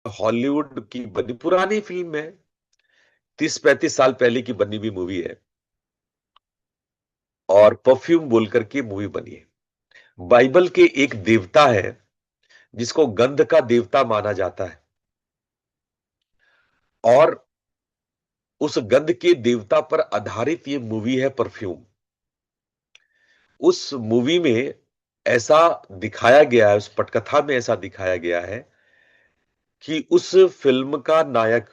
Hollywood की बनी पुरानी फिल्म है, 30-35 साल पहले की बनी हुई मूवी है, और परफ्यूम बोल करके मूवी बनी है। बाइबल के एक देवता है जिसको गंध का देवता माना जाता है, और उस गंध के देवता पर आधारित ये मूवी है परफ्यूम। उस मूवी में ऐसा दिखाया गया है, उस पटकथा में ऐसा दिखाया गया है कि उस फिल्म का नायक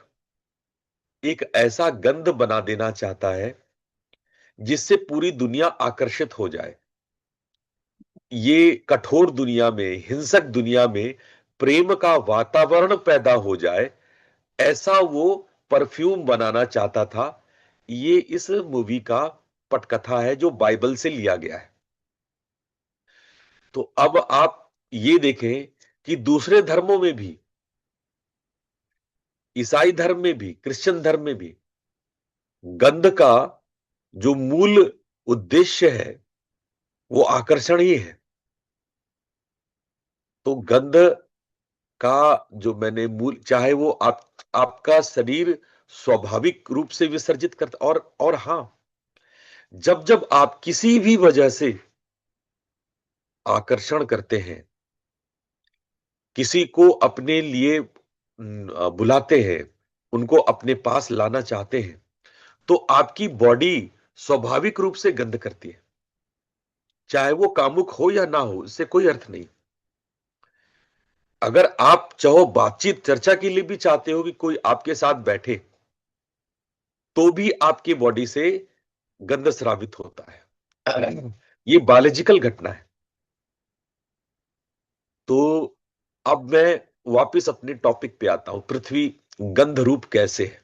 एक ऐसा गंध बना देना चाहता है जिससे पूरी दुनिया आकर्षित हो जाए। ये कठोर दुनिया में, हिंसक दुनिया में प्रेम का वातावरण पैदा हो जाए, ऐसा वो परफ्यूम बनाना चाहता था। ये इस मूवी का पटकथा है जो बाइबल से लिया गया है। तो अब आप ये देखें कि दूसरे धर्मों में भी, ईसाई धर्म में भी, क्रिश्चियन धर्म में भी गंध का जो मूल उद्देश्य है वो आकर्षण ही है। तो गंध का जो मैंने मूल, चाहे वो आपका शरीर स्वाभाविक रूप से विसर्जित करता, और हां, जब जब आप किसी भी वजह से आकर्षण करते हैं, किसी को अपने लिए बुलाते हैं, उनको अपने पास लाना चाहते हैं, तो आपकी बॉडी स्वाभाविक रूप से गंध करती है। चाहे वो कामुक हो या ना हो, इससे कोई अर्थ नहीं। अगर आप चाहो बातचीत चर्चा के लिए भी चाहते हो कि कोई आपके साथ बैठे, तो भी आपकी बॉडी से गंध स्रावित होता है। ये बायोलॉजिकल घटना है। तो अब मैं वापस अपने टॉपिक पे आता हूं, पृथ्वी गंध रूप कैसे है।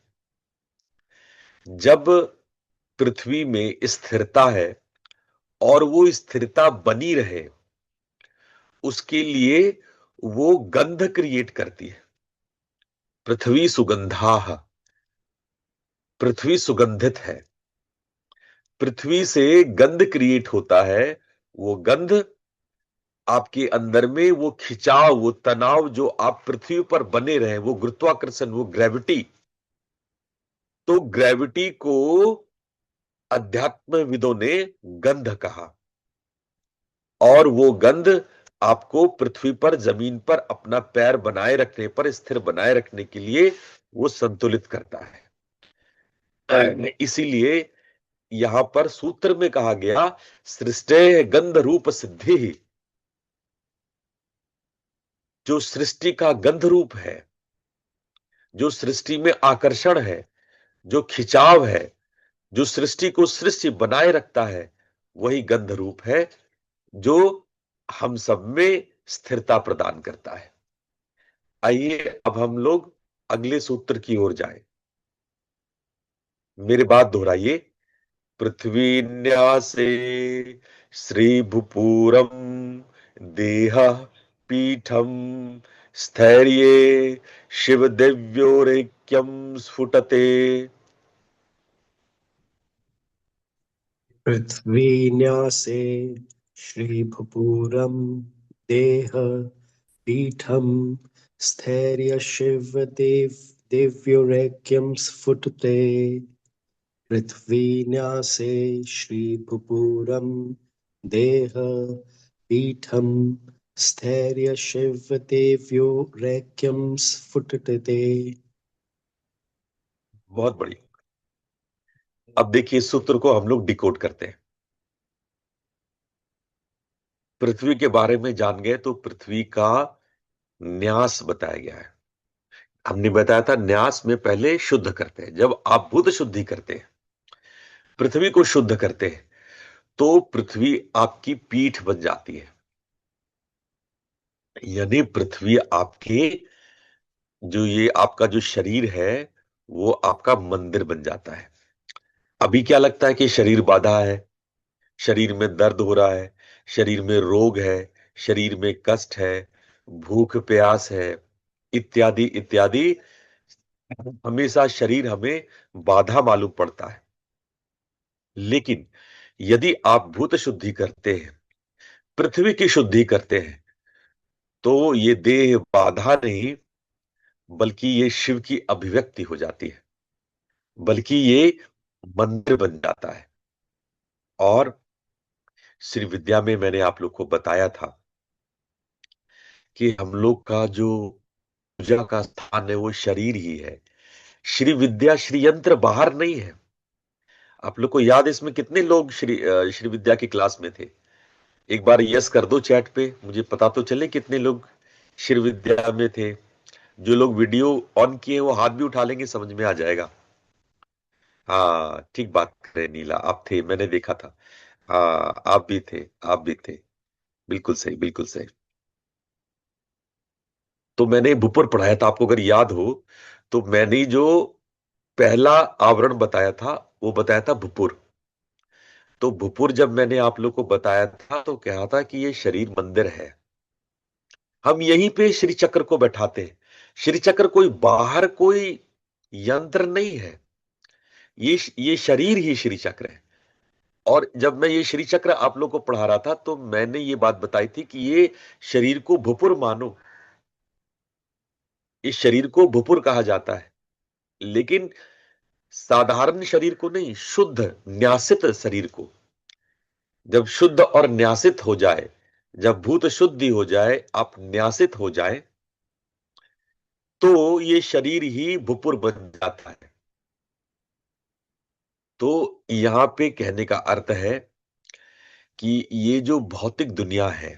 जब पृथ्वी में स्थिरता है और वो स्थिरता बनी रहे, उसके लिए वो गंध क्रिएट करती है। पृथ्वी सुगंधा, पृथ्वी सुगंधित है। पृथ्वी से गंध क्रिएट होता है। वो गंध आपके अंदर में वो खिंचाव, वो तनाव जो आप पृथ्वी पर बने रहे, वो गुरुत्वाकर्षण, वो ग्रेविटी, तो ग्रेविटी को अध्यात्मविदों ने गंध कहा। और वो गंध आपको पृथ्वी पर, जमीन पर अपना पैर बनाए रखने पर, स्थिर बनाए रखने के लिए वो संतुलित करता है। इसीलिए यहां पर सूत्र में कहा गया, सृष्टि गंध रूप सिद्धि। जो सृष्टि का गंध रूप है, जो सृष्टि में आकर्षण है, जो खिंचाव है, जो सृष्टि को सृष्टि बनाए रखता है, वही गंध रूप है जो हम सब में स्थिरता प्रदान करता है। आइए अब हम लोग अगले सूत्र की ओर जाएं। मेरी बात दोहराइए। पृथ्वी न्यासे श्री भूपुरम देह पीठम स्थैर्ये शिव दिव्योरेक्यम स्फुटते। पृथ्वीन्यासे श्रीभूपुरं देह पीठं स्थैर्यशिवदेव दिव्योरेक्यं स्फुटते। पृथ्वीन्यासे श्रीभूपुरं देह पीठं स्थैर्यशिवदेव्योरेक्यं स्फुटते। बहुत बढ़िया। अब देखिए, इस सूत्र को हम लोग डिकोड करते हैं। पृथ्वी के बारे में जान गए तो पृथ्वी का न्यास बताया गया है। हमने बताया था न्यास में पहले शुद्ध करते हैं। जब आप बुध शुद्धि करते हैं, पृथ्वी को शुद्ध करते हैं, तो पृथ्वी आपकी पीठ बन जाती है। यानी पृथ्वी आपके, जो ये आपका जो शरीर है, वो आपका मंदिर बन जाता है। अभी क्या लगता है कि शरीर बाधा है, शरीर में दर्द हो रहा है, शरीर में रोग है, शरीर में कष्ट है, भूख प्यास है, इत्यादि इत्यादि। हमेशा शरीर हमें बाधा मालूम पड़ता है। लेकिन यदि आप भूत शुद्धि करते हैं, पृथ्वी की शुद्धि करते हैं, तो ये देह बाधा नहीं, बल्कि ये शिव की अभिव्यक्ति हो जाती है, बल्कि ये मंदिर बन जाता है। और श्री विद्या में मैंने आप लोग को बताया था कि हम लोग का जो पूजा का स्थान है वो शरीर ही है। श्री विद्या श्री यंत्र बाहर नहीं है। आप लोग को याद है इसमें कितने लोग श्री विद्या की क्लास में थे? एक बार यस कर दो चैट पे, मुझे पता तो चले कितने लोग श्री विद्या में थे। जो लोग वीडियो ऑन किए वो हाथ भी उठा लेंगे, समझ में आ जाएगा। हाँ, ठीक बात कर रहे नीला, आप थे, मैंने देखा था। हाँ, आप भी थे, आप भी थे। बिल्कुल सही, बिल्कुल सही। तो मैंने भूपुर पढ़ाया था, आपको अगर याद हो तो मैंने जो पहला आवरण बताया था वो बताया था भूपुर। तो भूपुर जब मैंने आप लोग को बताया था तो कहा था कि ये शरीर मंदिर है, हम यहीं पे श्री चक्र को बैठाते हैं। श्री चक्र कोई बाहर कोई यंत्र नहीं है, ये शरीर ही श्री चक्र है। और जब मैं ये श्री चक्र आप लोग को पढ़ा रहा था तो मैंने ये बात बताई थी कि ये शरीर को भुपुर मानो, इस शरीर को भुपुर कहा जाता है। लेकिन साधारण शरीर को नहीं, शुद्ध न्यासित शरीर को। जब शुद्ध और न्यासित हो जाए, जब भूत शुद्धि हो जाए, आप न्यासित हो जाए, तो ये शरीर ही भुपुर बन जाता है। तो यहां पे कहने का अर्थ है कि ये जो भौतिक दुनिया है,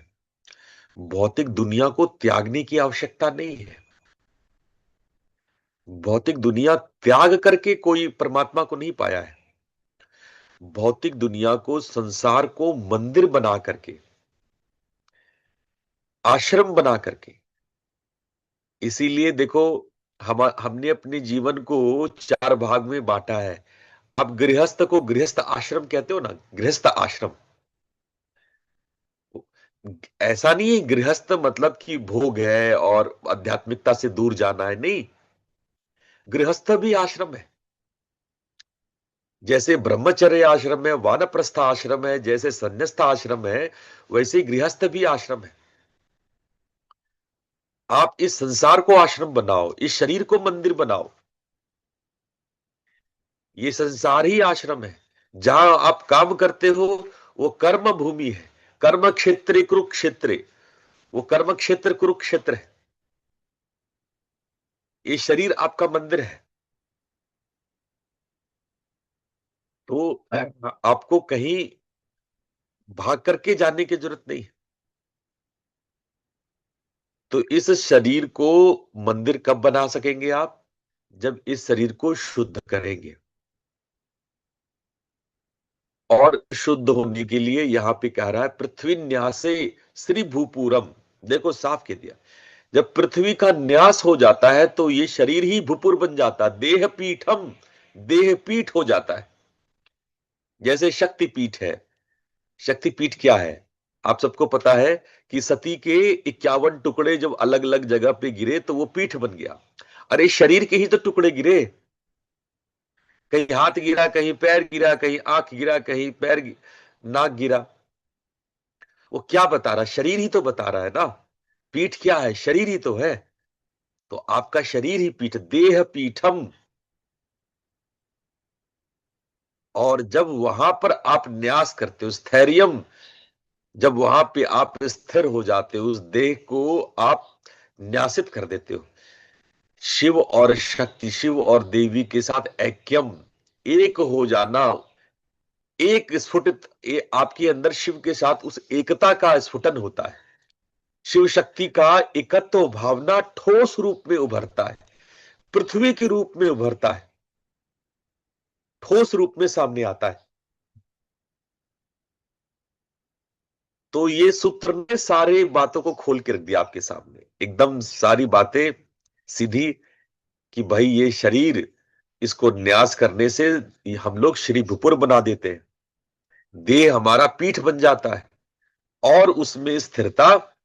भौतिक दुनिया को त्यागने की आवश्यकता नहीं है। भौतिक दुनिया त्याग करके कोई परमात्मा को नहीं पाया है। भौतिक दुनिया को, संसार को मंदिर बना करके, आश्रम बना करके। इसीलिए देखो, हमने अपने जीवन को चार भाग में बांटा है। अब गृहस्थ को गृहस्थ आश्रम कहते हो ना, गृहस्थ आश्रम। ऐसा नहीं है गृहस्थ मतलब कि भोग है और आध्यात्मिकता से दूर जाना है, नहीं। गृहस्थ भी आश्रम है। जैसे ब्रह्मचर्य आश्रम है, वानप्रस्थ आश्रम है, जैसे संन्यास्त आश्रम है, वैसे ही गृहस्थ भी आश्रम है। आप इस संसार को आश्रम बनाओ, इस शरीर को मंदिर बनाओ। ये संसार ही आश्रम है। जहां आप काम करते हो वो कर्म भूमि है। कर्म क्षेत्र कुरुक्षेत्र, वो कर्म क्षेत्र कुरुक्षेत्र है। ये शरीर आपका मंदिर है। तो आपको कहीं भाग करके जाने की जरूरत नहीं। तो इस शरीर को मंदिर कब बना सकेंगे आप? जब इस शरीर को शुद्ध करेंगे। और शुद्ध होने के लिए यहां पे कह रहा है पृथ्वी न्यासे श्री भूपूरम। देखो साफ कह दिया, जब पृथ्वी का न्यास हो जाता है तो ये शरीर ही भूपुर बन जाता है, देह पीठम, देह पीठ हो जाता है। जैसे शक्ति पीठ है। शक्ति पीठ क्या है? आप सबको पता है कि सती के 51 टुकड़े जब अलग अलग जगह पे गिरे तो वो पीठ बन गया। अरे शरीर के ही तो टुकड़े गिरे, कहीं हाथ गिरा, कहीं पैर गिरा, कहीं आंख गिरा, कहीं नाक गिरा। वो क्या बता रहा है? शरीर ही तो बता रहा है ना। पीठ क्या है? शरीर ही तो है। तो आपका शरीर ही पीठ, देह पीठम। और जब वहां पर आप न्यास करते हो, स्थैर्यम, जब वहां पे आप स्थिर हो जाते हो, उस देह को आप न्यासित कर देते हो। शिव और शक्ति, शिव और देवी के साथ ऐक्यम, एक हो जाना, एक स्फुटित, आपके अंदर शिव के साथ उस एकता का स्फुटन होता है। शिव शक्ति का एकत्व भावना ठोस रूप में उभरता है, पृथ्वी के रूप में उभरता है, ठोस रूप में सामने आता है। तो ये सूत्र ने सारे बातों को खोल के रख दिया आपके सामने, एकदम सारी बातें सीधी, कि भाई ये शरीर, इसको न्यास करने से हम लोग श्री भुपुर बना देते हैं, देह हमारा पीठ बन जाता है। और उसमें स्थिरता,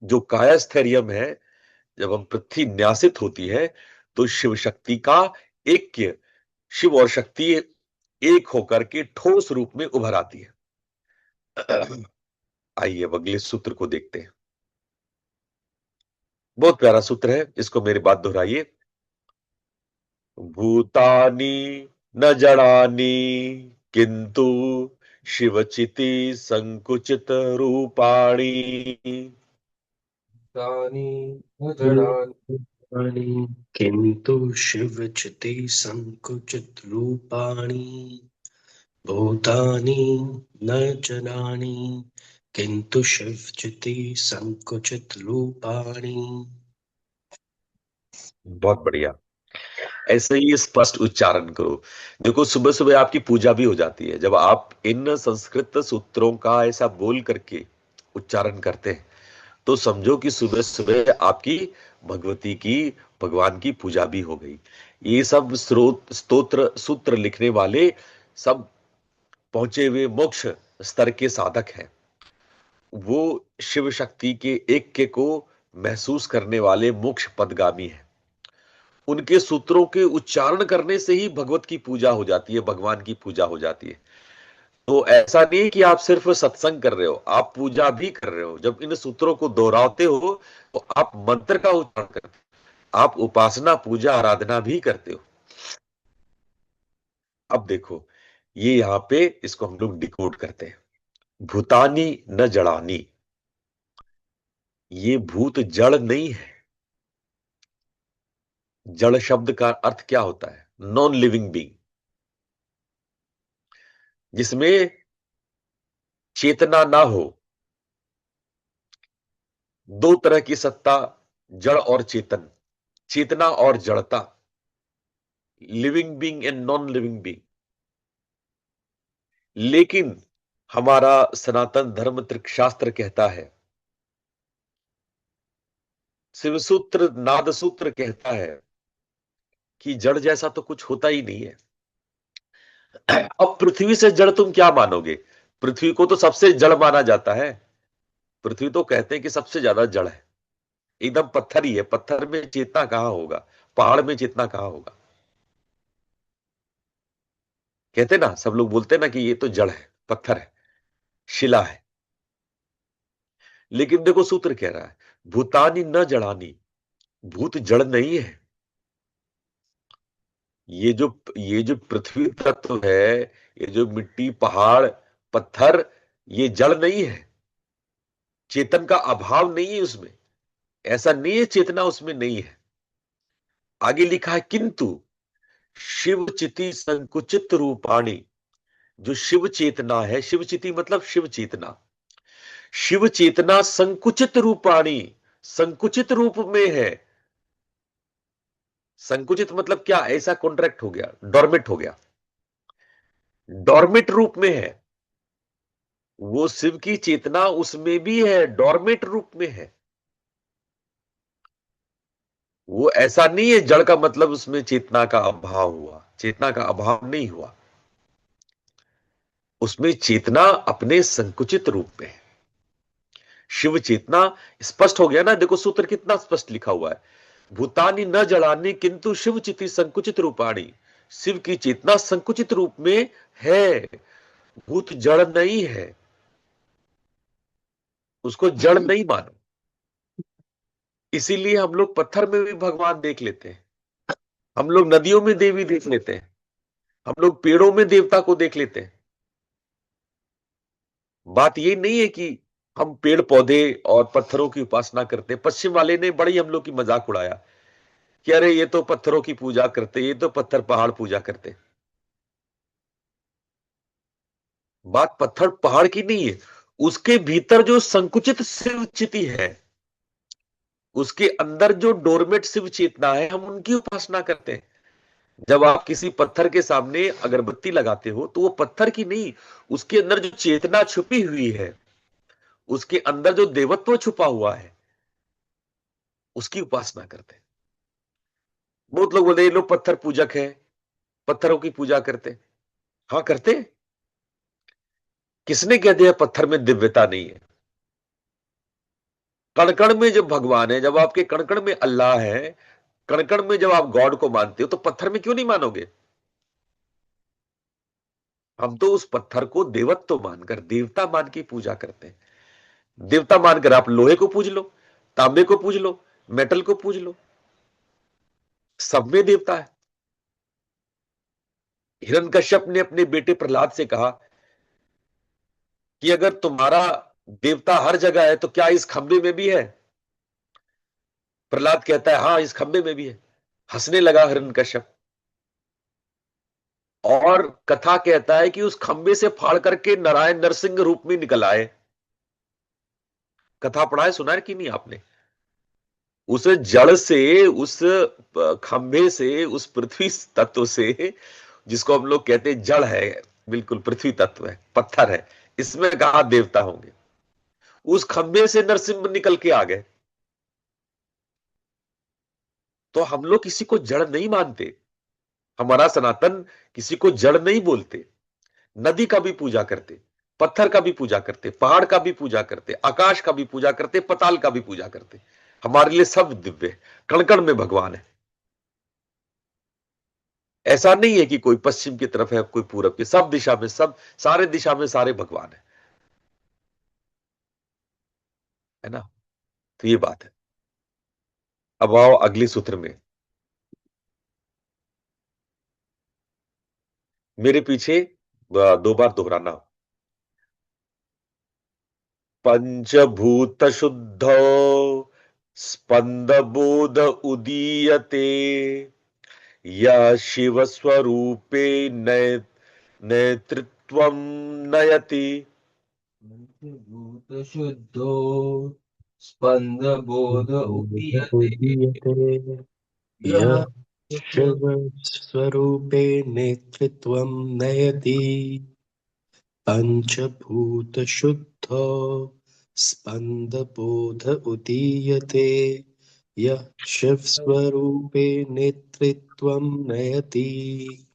जो कायास्थैर्यम है, जब हम पृथ्वी न्यासित होती है तो शिव शक्ति का ऐक्य, शिव और शक्ति एक होकर के ठोस रूप में उभर आती है। आइए अब अगले सूत्र को देखते हैं। बहुत प्यारा सूत्र है, इसको मेरी बात दोहराइए। भूतानि न जड़ानि किंतु शिवचिति संकुचित रूपाणि। तानि न जडानि किन्तु शिवचिति संकुचित रूपाणि भूतानि न जनानि किन्तु शिवचिति संकुचित रूपाणि। बहुत बढ़िया, ऐसे ही स्पष्ट उच्चारण करो। देखो सुबह सुबह आपकी पूजा भी हो जाती है जब आप इन संस्कृत सूत्रों का ऐसा बोल करके उच्चारण करते हैं, तो समझो कि सुबह सुबह आपकी भगवती की, भगवान की पूजा भी हो गई। ये सब स्रोत स्तोत्र सूत्र लिखने वाले सब पहुंचे हुए मोक्ष स्तर के साधक हैं। वो शिव शक्ति के ऐक्य को महसूस करने वाले मोक्ष पदगामी हैं। उनके सूत्रों के उच्चारण करने से ही भगवत की पूजा हो जाती है, भगवान की पूजा हो जाती है। तो ऐसा नहीं है कि आप सिर्फ सत्संग कर रहे हो, आप पूजा भी कर रहे हो। जब इन सूत्रों को दोहराते हो तो आप मंत्र का उच्चारण करते हो, आप उपासना पूजा आराधना भी करते हो। अब देखो, ये यहां पे इसको हम लोग डिकोड करते हैं। भूतानी न जड़ानी, ये भूत जड़ नहीं है। जड़ शब्द का अर्थ क्या होता है? नॉन लिविंग बीइंग, जिसमें चेतना ना हो। दो तरह की सत्ता, जड़ और चेतन, चेतना और जड़ता, living being and non living being. लेकिन हमारा सनातन धर्म तर्कशास्त्र कहता है, शिवसूत्र नाद सूत्र कहता है कि जड़ जैसा तो कुछ होता ही नहीं है। अब पृथ्वी से जड़ तुम क्या मानोगे? पृथ्वी को तो सबसे जड़ माना जाता है। पृथ्वी तो कहते हैं कि सबसे ज्यादा जड़ है, एकदम पत्थर ही है। पत्थर में चेतना कहां होगा? पहाड़ में चेतना कहां होगा? कहते ना, सब लोग बोलते ना कि ये तो जड़ है, पत्थर है, शिला है। लेकिन देखो सूत्र कह रहा है, भूतानी न जड़ानी, भूत जड़ नहीं है। ये जो पृथ्वी तत्व है, ये जो मिट्टी पहाड़ पत्थर, ये जड़ नहीं है। चेतन का अभाव नहीं है उसमें, ऐसा नहीं है चेतना उसमें नहीं है। आगे लिखा है किंतु शिव चिति संकुचित रूपाणी। जो शिव चेतना है, शिव चिति मतलब शिव चेतना, शिव चेतना संकुचित रूपाणी, संकुचित रूप में है। संकुचित मतलब क्या? ऐसा कॉन्ट्रैक्ट हो गया, डॉर्मेट हो गया, डॉर्मेट रूप में है। वो शिव की चेतना उसमें भी है, डॉर्मेट रूप में है। वो ऐसा नहीं है जड़ का मतलब उसमें चेतना का अभाव हुआ, चेतना का अभाव नहीं हुआ। उसमें चेतना अपने संकुचित रूप में है, शिव चेतना। स्पष्ट हो गया ना? देखो सूत्र कितना स्पष्ट लिखा हुआ है, भूतानी न जड़ानी किंतु शिव चिति संकुचित रूपाणी। शिव की चेतना संकुचित रूप में है, भूत जड़ नहीं है। उसको जड़ नहीं मानो। इसीलिए हम लोग पत्थर में भी भगवान देख लेते हैं, हम लोग नदियों में देवी देख लेते हैं, हम लोग पेड़ों में देवता को देख लेते हैं। बात ये नहीं है कि हम पेड़ पौधे और पत्थरों की उपासना करते हैं। पश्चिम वाले ने बड़ी हम लोग की मजाक उड़ाया कि अरे ये तो पत्थरों की पूजा करते, ये तो पत्थर पहाड़ पूजा करते। बात पत्थर पहाड़ की नहीं है, उसके भीतर जो संकुचित शिव चिति है, उसके अंदर जो डोरमेट शिव चेतना है, हम उनकी उपासना करते हैं। जब आप किसी पत्थर के सामने अगरबत्ती लगाते हो तो वो पत्थर की नहीं, उसके अंदर जो चेतना छुपी हुई है, उसके अंदर जो देवत्व छुपा हुआ है, उसकी उपासना करते हैं। बहुत लोग बोलते हैं ये लोग पत्थर पूजक है, पत्थरों की पूजा करते हैं। हाँ करते हैं। किसने कह दिया पत्थर में दिव्यता नहीं है? कणकण में जब भगवान है, जब आपके कणकण में अल्लाह है, कणकण में जब आप गॉड को मानते हो, तो पत्थर में क्यों नहीं मानोगे? हम तो उस पत्थर को देवत्व मानकर, देवता मान के पूजा करते हैं। देवता मानकर आप लोहे को पूज लो, तांबे को पूज लो, मेटल को पूज लो, सब में देवता है। हिरण्यकश्यप ने अपने बेटे प्रहलाद से कहा कि अगर तुम्हारा देवता हर जगह है तो क्या इस खंबे में भी है? प्रहलाद कहता है हाँ, इस खंबे में भी है। हंसने लगा हिरण्यकश्यप, और कथा कहता है कि उस खंबे से फाड़ करके नारायण नरसिंह रूप में निकल आए। कथा पढ़ा है, सुना है कि नहीं आपने? उस जड़ से, उस खंभे से, उस पृथ्वी तत्व से, जिसको हम लोग कहते हैं जड़ है, बिल्कुल पृथ्वी तत्व है, पत्थर है, इसमें कहा देवता होंगे। उस खंभे से नरसिंह निकल के आ गए। तो हम लोग किसी को जड़ नहीं मानते, हमारा सनातन किसी को जड़ नहीं बोलते। नदी का भी पूजा करते, पत्थर का भी पूजा करते, पहाड़ का भी पूजा करते, आकाश का भी पूजा करते, पताल का भी पूजा करते। हमारे लिए सब दिव्य है, कण कण में भगवान है। ऐसा नहीं है कि कोई पश्चिम की तरफ है, कोई पूरब की, सब दिशा में, सब सारे दिशा में सारे भगवान है ना? तो ये बात है। अब आओ अगले सूत्र में, मेरे पीछे दो बार दोहराना। पंचभूत शुद्धो स्पंद बोध उदीयते, या शिव स्वरूपे नेतृत्वं नयति। भूत शुद्धो स्पंद बोध उदीयते, उदीयते यः यः शिवस्वरूपे नेतृत्वं नयति। पञ्चभूतशुद्धो स्पन्दबोध उदीयते यः शिवस्वरूपे नेतृत्वं नयति।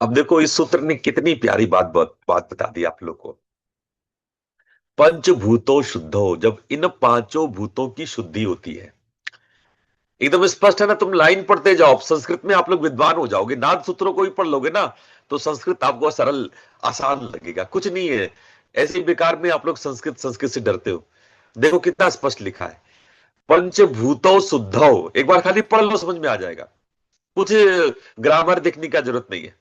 अब देखो इस सूत्र ने कितनी प्यारी बात बता दी आप लोग को। पंचभूतो शुद्धो, जब इन पांचों भूतों की शुद्धि होती है, एकदम स्पष्ट है ना। तुम लाइन पढ़ते जाओ, संस्कृत में आप लोग विद्वान हो जाओगे। नाद सूत्रों को भी पढ़ लोगे ना तो संस्कृत आपको सरल आसान लगेगा, कुछ नहीं है। ऐसी बेकार में आप लोग संस्कृत संस्कृत से डरते हो। देखो कितना स्पष्ट लिखा है, पंचभूतो शुद्धो। एक बार खाली पढ़ लो, समझ में आ जाएगा, कुछ ग्रामर देखने का जरूरत नहीं है।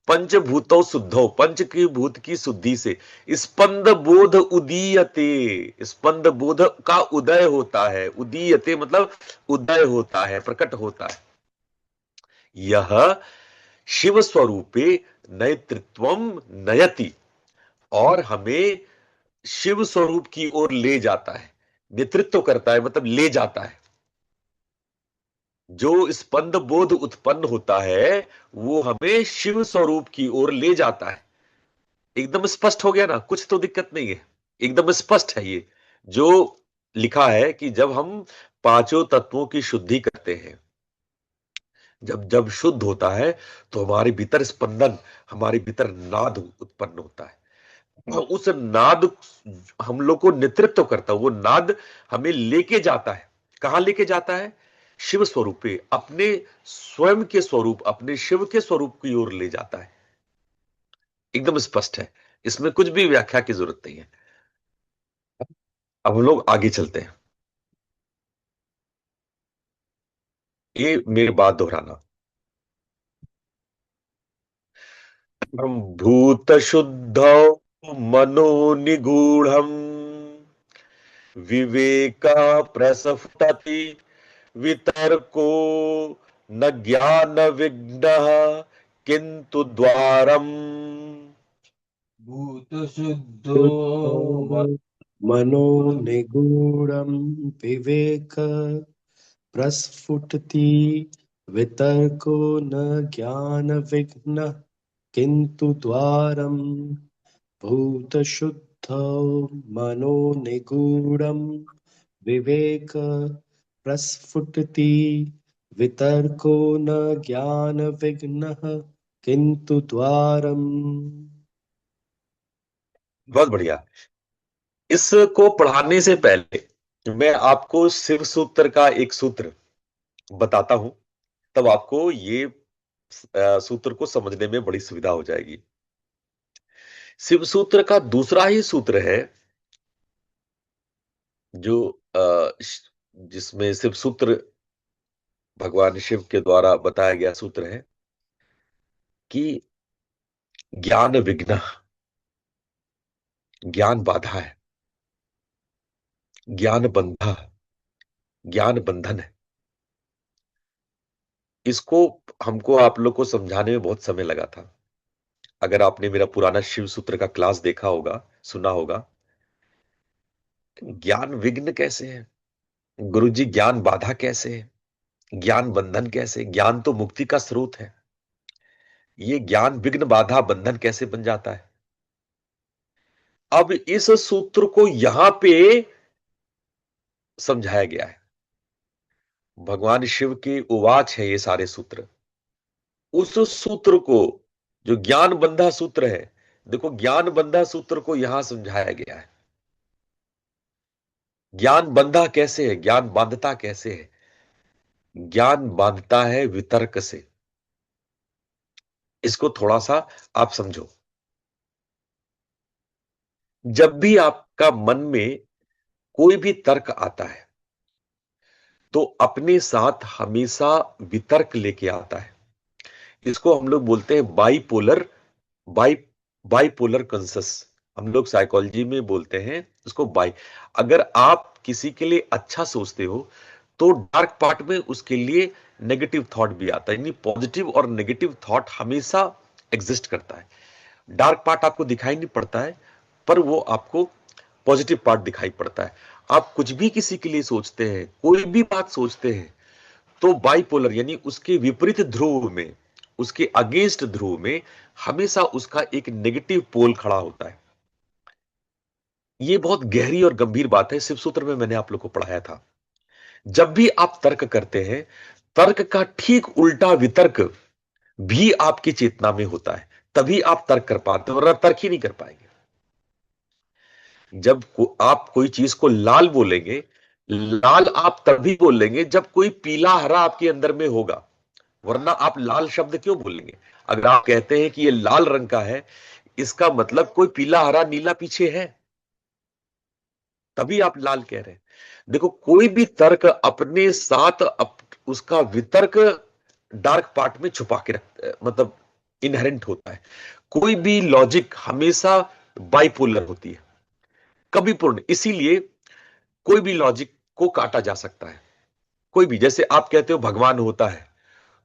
पंचभूतो शुद्धो, पंच की भूत की शुद्धि से स्पंद बोध उदीयते, स्पंद बोध का उदय होता है। उदीयते मतलब उदय होता है, प्रकट होता है। यह शिव स्वरूपे नेतृत्वम नयति, और हमें शिव स्वरूप की ओर ले जाता है। नेतृत्व करता है मतलब ले जाता है। जो स्पंद बोध उत्पन्न होता है वो हमें शिव स्वरूप की ओर ले जाता है। एकदम स्पष्ट हो गया ना, कुछ तो दिक्कत नहीं है, एकदम स्पष्ट है ये जो लिखा है कि जब हम पांचों तत्वों की शुद्धि करते हैं, जब जब शुद्ध होता है तो हमारे भीतर स्पंदन, हमारे भीतर नाद उत्पन्न होता है। और उस नाद हम लोग को नेतृत्व करता है। वो नाद हमें लेके जाता है, कहां लेके जाता है? शिव स्वरूपे, अपने स्वयं के स्वरूप, अपने शिव के स्वरूप की ओर ले जाता है। एकदम स्पष्ट है, इसमें कुछ भी व्याख्या की जरूरत नहीं है। अब हम लोग आगे चलते हैं, ये मेरी बात दोहराना। हम भूत शुद्ध मनो निगूढ़ विवेक प्रस्फुटति वितर्को न ज्ञान विघ्न किंतु द्वारम। भूत शुद्धो शुद्धो मनो निगूढं विवेक प्रस्फुटति वितर्को न ज्ञानविघ्नः किन्तु द्वारम्। भूतशुद्धौ मनो निगूढं विवेक प्रस्फुटति वितर्को न ज्ञानविघ्नः किन्तु द्वारम्। बहुत बढ़िया। इसको पढ़ाने से पहले मैं आपको शिव सूत्र का एक सूत्र बताता हूं, तब आपको ये सूत्र को समझने में बड़ी सुविधा हो जाएगी। शिव सूत्र का दूसरा ही सूत्र है जो जिसमें सिर्फ सूत्र भगवान शिव के द्वारा बताया गया सूत्र है कि ज्ञान विघ्न, ज्ञान बाधा है, ज्ञान बंधा, ज्ञान बंधन है। इसको हमको आप लोग को समझाने में बहुत समय लगा था। अगर आपने मेरा पुराना शिव सूत्र का क्लास देखा होगा, सुना होगा, ज्ञान विघ्न कैसे है गुरुजी, ज्ञान बाधा कैसे है, ज्ञान बंधन कैसे, ज्ञान तो मुक्ति का स्रोत है, ये ज्ञान विघ्न बाधा बंधन कैसे बन जाता है। अब इस सूत्र को यहां पे समझाया गया है। भगवान शिव की उवाच है ये सारे सूत्र। उस सूत्र को, जो ज्ञान बंधा सूत्र है, देखो ज्ञान बंधा सूत्र को यहां समझाया गया है। ज्ञान बंधा कैसे है, ज्ञान बांधता कैसे है? ज्ञान बांधता है वितर्क से। इसको थोड़ा सा आप समझो। जब भी आपका मन में कोई भी तर्क आता है तो अपने साथ हमेशा वितर्क लेके आता है। इसको हम लोग बोलते हैं बाइपोलर, बाई बाइपोलर कंसस। हम लोग साइकोलॉजी में बोलते हैं उसको बाई। अगर आप किसी के लिए अच्छा सोचते हो तो डार्क पार्ट में उसके लिए नेगेटिव थॉट भी आता है, यानी पॉजिटिव और नेगेटिव थॉट हमेशा एग्जिस्ट करता है। डार्क पार्ट आपको दिखाई नहीं पड़ता है, पर वो आपको पॉजिटिव पार्ट दिखाई पड़ता है। आप कुछ भी किसी के लिए सोचते हैं, कोई भी बात सोचते हैं, तो बाइपोलर यानी उसके विपरीत ध्रुव में, उसके अगेंस्ट ध्रुव में हमेशा उसका एक नेगेटिव पोल खड़ा होता है। यह बहुत गहरी और गंभीर बात है, शिव सूत्र में मैंने आप लोग को पढ़ाया था। जब भी आप तर्क करते हैं, तर्क का ठीक उल्टा वितर्क भी आपकी चेतना में होता है, तभी आप तर्क कर पाते हैं, वरना तर्क ही नहीं कर पाएंगे। जब आप कोई चीज को लाल बोलेंगे, लाल आप तभी बोलेंगे जब कोई पीला हरा आपके अंदर में होगा, वरना आप लाल शब्द क्यों बोलेंगे? अगर आप कहते हैं कि ये लाल रंग का है, इसका मतलब कोई पीला हरा नीला पीछे है, तभी आप लाल कह रहे हैं। देखो, कोई भी तर्क अपने साथ उसका वितर्क डार्क पार्ट में छुपा के रख, मतलब इनहेरेंट होता है। कोई भी लॉजिक हमेशा बाइपोलर होती है, कभी पूर्ण। इसीलिए कोई भी लॉजिक को काटा जा सकता है। कोई भी, जैसे आप कहते हो भगवान होता है,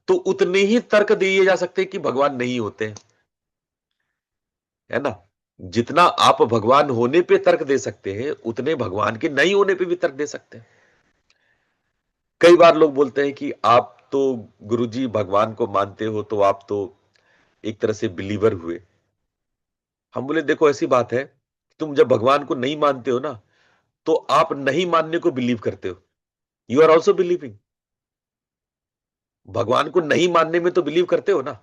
तो उतने ही तर्क दिए जा सकते हैं कि भगवान नहीं होते हैं, है ना? जितना आप भगवान होने पे तर्क दे सकते हैं, उतने भगवान के नहीं होने पे भी तर्क दे सकते हैं। कई बार लोग बोलते हैं कि आप तो गुरुजी भगवान को मानते हो, तो आप तो एक तरह से बिलीवर हुए। हम बोले देखो, ऐसी बात है, तुम जब भगवान को नहीं मानते हो ना, तो आप नहीं मानने को बिलीव करते हो। You are also believing. भगवान को नहीं मानने में तो बिलीव करते हो ना।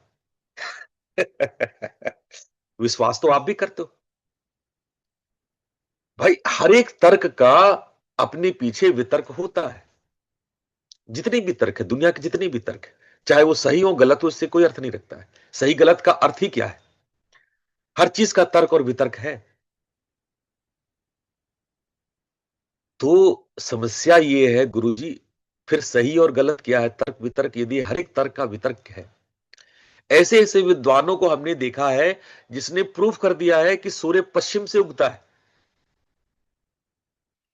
विश्वास तो आप भी करते हो। भाई, हर एक तर्क का अपने पीछे वितर्क होता है। जितने भी तर्क है, दुनिया के जितने भी तर्क है, चाहे वो सही हो गलत हो, इससे कोई अर्थ नहीं रखता है। सही गलत का अर्थ ही क्या है? हर चीज का तर्क और वितर्क है। तो समस्या ये है गुरुजी, फिर सही और गलत क्या है? तर्क वितर्क, यदि हर एक तर्क का वितर्क है। ऐसे ऐसे विद्वानों को हमने देखा है जिसने प्रूफ कर दिया है कि सूर्य पश्चिम से उगता है।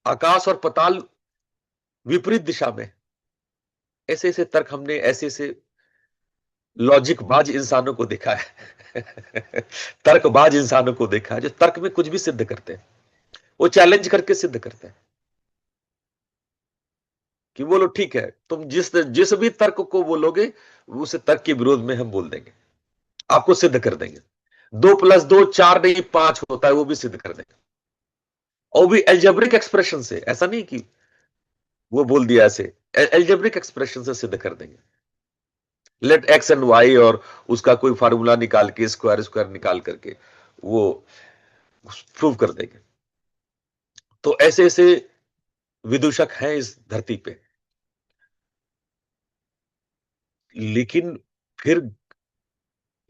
आकाश और पाताल विपरीत दिशा में। ऐसे ऐसे तर्क हमने, ऐसे ऐसे लॉजिकबाज इंसानों को देखा है। तर्कबाज इंसानों को देखा है जो तर्क में कुछ भी सिद्ध करते हैं। वो चैलेंज करके सिद्ध करते हैं कि बोलो ठीक है, तुम जिस जिस भी तर्क को बोलोगे, उस तर्क के विरोध में हम बोल देंगे, आपको सिद्ध कर देंगे। 2+2 4 नहीं 5 होता है, वो भी सिद्ध कर देंगे। और भी एल्जेब्रिक एक्सप्रेशन से, ऐसा नहीं कि वो बोल दिया ऐसे, एल्जेब्रिक एक्सप्रेशन से सिद्ध कर देंगे। लेट एक्स एंड वाई, और उसका कोई फार्मूला निकाल के, स्क्वायर स्क्वायर निकाल करके वो प्रूव कर देंगे। तो ऐसे ऐसे विदूषक हैं इस धरती पे। लेकिन फिर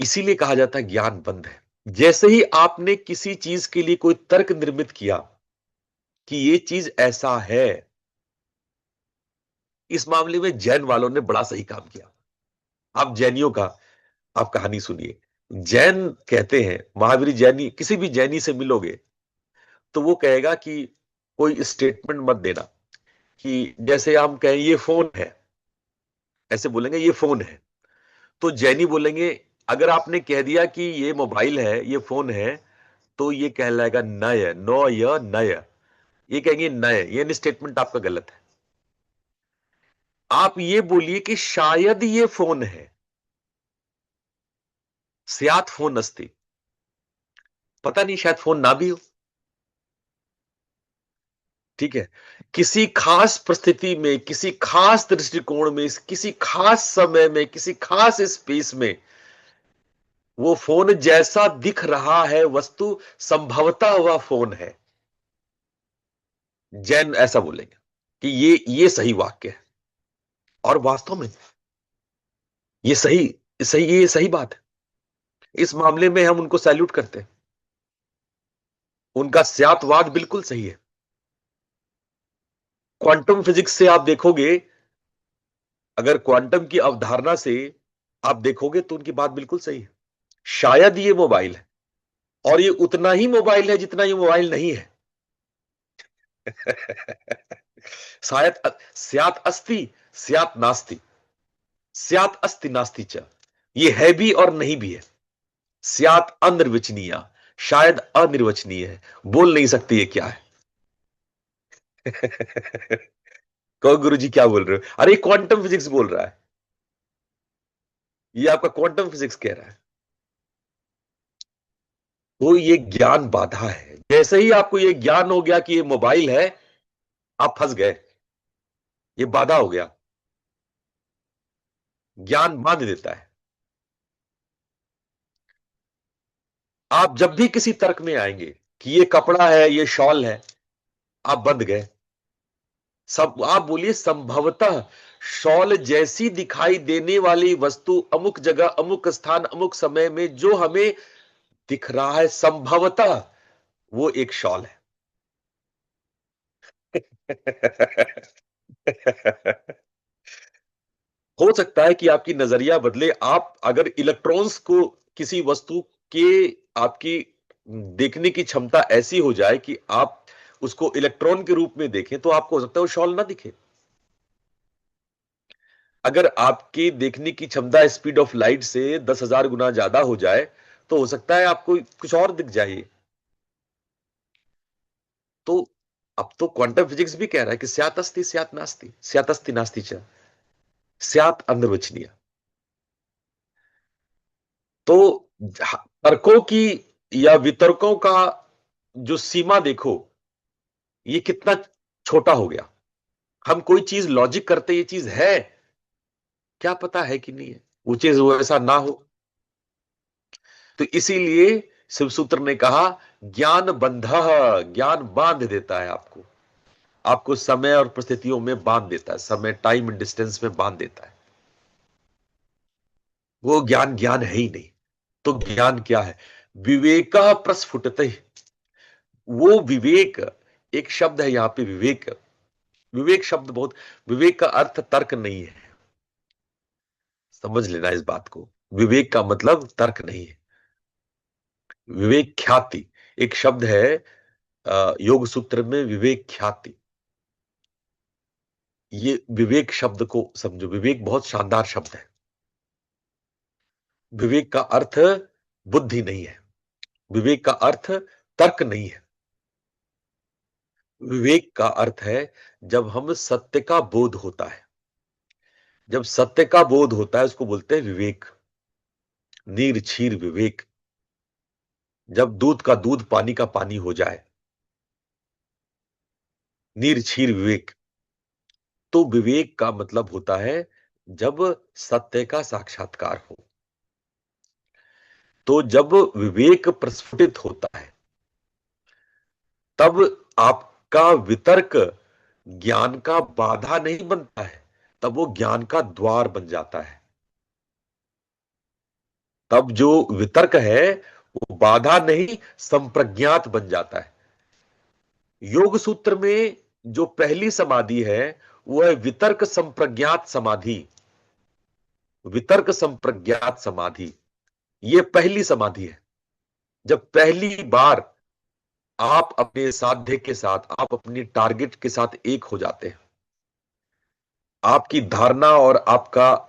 इसीलिए कहा जाता है ज्ञान बंद है। जैसे ही आपने किसी चीज के लिए कोई तर्क निर्मित किया कि ये चीज ऐसा है, इस मामले में जैन वालों ने बड़ा सही काम किया। आप जैनियों का आप कहानी सुनिए। जैन कहते हैं, महावीर जैनी, किसी भी जैनी से मिलोगे तो वो कहेगा कि कोई स्टेटमेंट मत देना कि जैसे हम कहें ये फोन है, ऐसे बोलेंगे ये फोन है, तो जैनी बोलेंगे अगर आपने कह दिया कि ये मोबाइल है, ये फोन है, तो ये कहलाएगा नय, नो य नय, ये कहेंगे नय, ये स्टेटमेंट आपका गलत है। आप ये बोलिए कि शायद ये फोन है, स्यात फोन अस्ति, पता नहीं शायद फोन ना भी हो। ठीक है, किसी खास परिस्थिति में, किसी खास दृष्टिकोण में, किसी खास समय में, किसी खास स्पेस में वो फोन जैसा दिख रहा है वस्तु, संभवतः वह फोन है। जैन ऐसा बोलेंगे कि ये सही वाक्य है, और वास्तव में ये सही सही ये सही बात है। इस मामले में हम उनको सैल्यूट करते हैं, उनका स्यातवाद बिल्कुल सही है। क्वांटम फिजिक्स से आप देखोगे, अगर क्वांटम की अवधारणा से आप देखोगे तो उनकी बात बिल्कुल सही है। शायद ये मोबाइल है, और ये उतना ही मोबाइल है जितना ये मोबाइल नहीं है। शायद स्यात अस्ति स्यात नास्ति, स्यात अस्ति नास्ति च, ये है भी और नहीं भी है। स्यात अनिर्वचनीय, शायद अनिर्वचनीय है, बोल नहीं सकती ये क्या है। कहो गुरु जी क्या बोल रहे हो? अरे क्वांटम फिजिक्स बोल रहा है, ये आपका क्वांटम फिजिक्स कह रहा है। तो ये ज्ञान बाधा है। जैसे ही आपको ये ज्ञान हो गया कि ये मोबाइल है, आप फंस गए, ये बाधा हो गया। ज्ञान बांध देता है। आप जब भी किसी तर्क में आएंगे कि ये कपड़ा है, ये शॉल है, आप बंध गए। सब आप बोलिए संभवतः शॉल जैसी दिखाई देने वाली वस्तु अमुक जगह, अमुक स्थान, अमुक समय में जो हमें दिख रहा है, संभवतः वो एक शॉल है। हो सकता है कि आपकी नजरिया बदले। आप अगर इलेक्ट्रॉन्स को किसी वस्तु के, आपकी देखने की क्षमता ऐसी हो जाए कि आप उसको इलेक्ट्रॉन के रूप में देखें, तो आपको हो सकता है वो शॉल ना दिखे। अगर आपकी देखने की क्षमता स्पीड ऑफ लाइट से 10,000 गुना ज्यादा हो जाए, तो हो सकता है आपको कुछ और दिख जाए। तो अब तो क्वांटम फिजिक्स भी कह रहा है कि स्यात् अस्ति स्यात् नास्ति, स्यात् अस्ति नास्ति च, स्यात् अनिर्वचनीय। तो तर्कों की या वितर्कों का जो सीमा देखो, ये कितना छोटा हो गया। हम कोई चीज लॉजिक करते, ये चीज है, क्या पता है कि नहीं है, वो चीज वो ऐसा ना हो। तो इसीलिए शिवसूत्र ने कहा ज्ञान बंध, ज्ञान बांध देता है आपको, आपको समय और परिस्थितियों में बांध देता है, समय, टाइम एंड डिस्टेंस में बांध देता है। वो ज्ञान ज्ञान है ही नहीं। तो ज्ञान क्या है? विवेक प्रस्फुटते, वो विवेक, एक शब्द है यहां पे विवेक। विवेक शब्द बहुत, विवेक का अर्थ तर्क नहीं है, समझ लेना इस बात को। विवेक का मतलब तर्क नहीं है। विवेक ख्याति एक शब्द है, योग सूत्र में विवेक ख्याति। ये विवेक शब्द को समझो, विवेक बहुत शानदार शब्द है। विवेक का अर्थ बुद्धि नहीं है, विवेक का अर्थ तर्क नहीं है। विवेक का अर्थ है जब हम सत्य का बोध होता है, जब सत्य का बोध होता है उसको बोलते हैं विवेक। नीर क्षीर विवेक, जब दूध का दूध पानी का पानी हो जाए, नीर क्षीर विवेक। तो विवेक का मतलब होता है जब सत्य का साक्षात्कार हो। तो जब विवेक प्रस्फुटित होता है, तब आपका वितर्क ज्ञान का बाधा नहीं बनता है, तब वो ज्ञान का द्वार बन जाता है। तब जो वितर्क है वो बाधा नहीं, संप्रज्ञात बन जाता है। योग सूत्र में जो पहली समाधि है वो है वितर्क संप्रज्ञात समाधि। वितर्क संप्रज्ञात समाधि, ये पहली समाधि है। जब पहली बार आप अपने साध्य के साथ, आप अपनी टारगेट के साथ एक हो जाते हैं, आपकी धारणा और आपका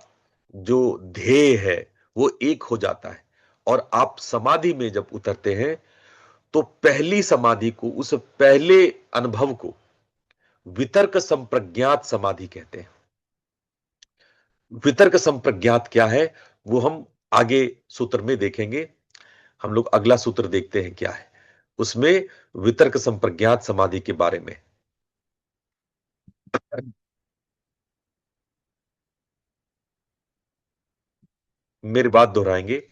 जो ध्येय है वो एक हो जाता है, और आप समाधि में जब उतरते हैं, तो पहली समाधि को, उस पहले अनुभव को वितर्क संप्रज्ञात समाधि कहते हैं। वितर्क संप्रज्ञात क्या है, वो हम आगे सूत्र में देखेंगे। हम लोग अगला सूत्र देखते हैं क्या है उसमें, वितर्क संप्रज्ञात समाधि के बारे में। मेरी बात दोहराएंगे।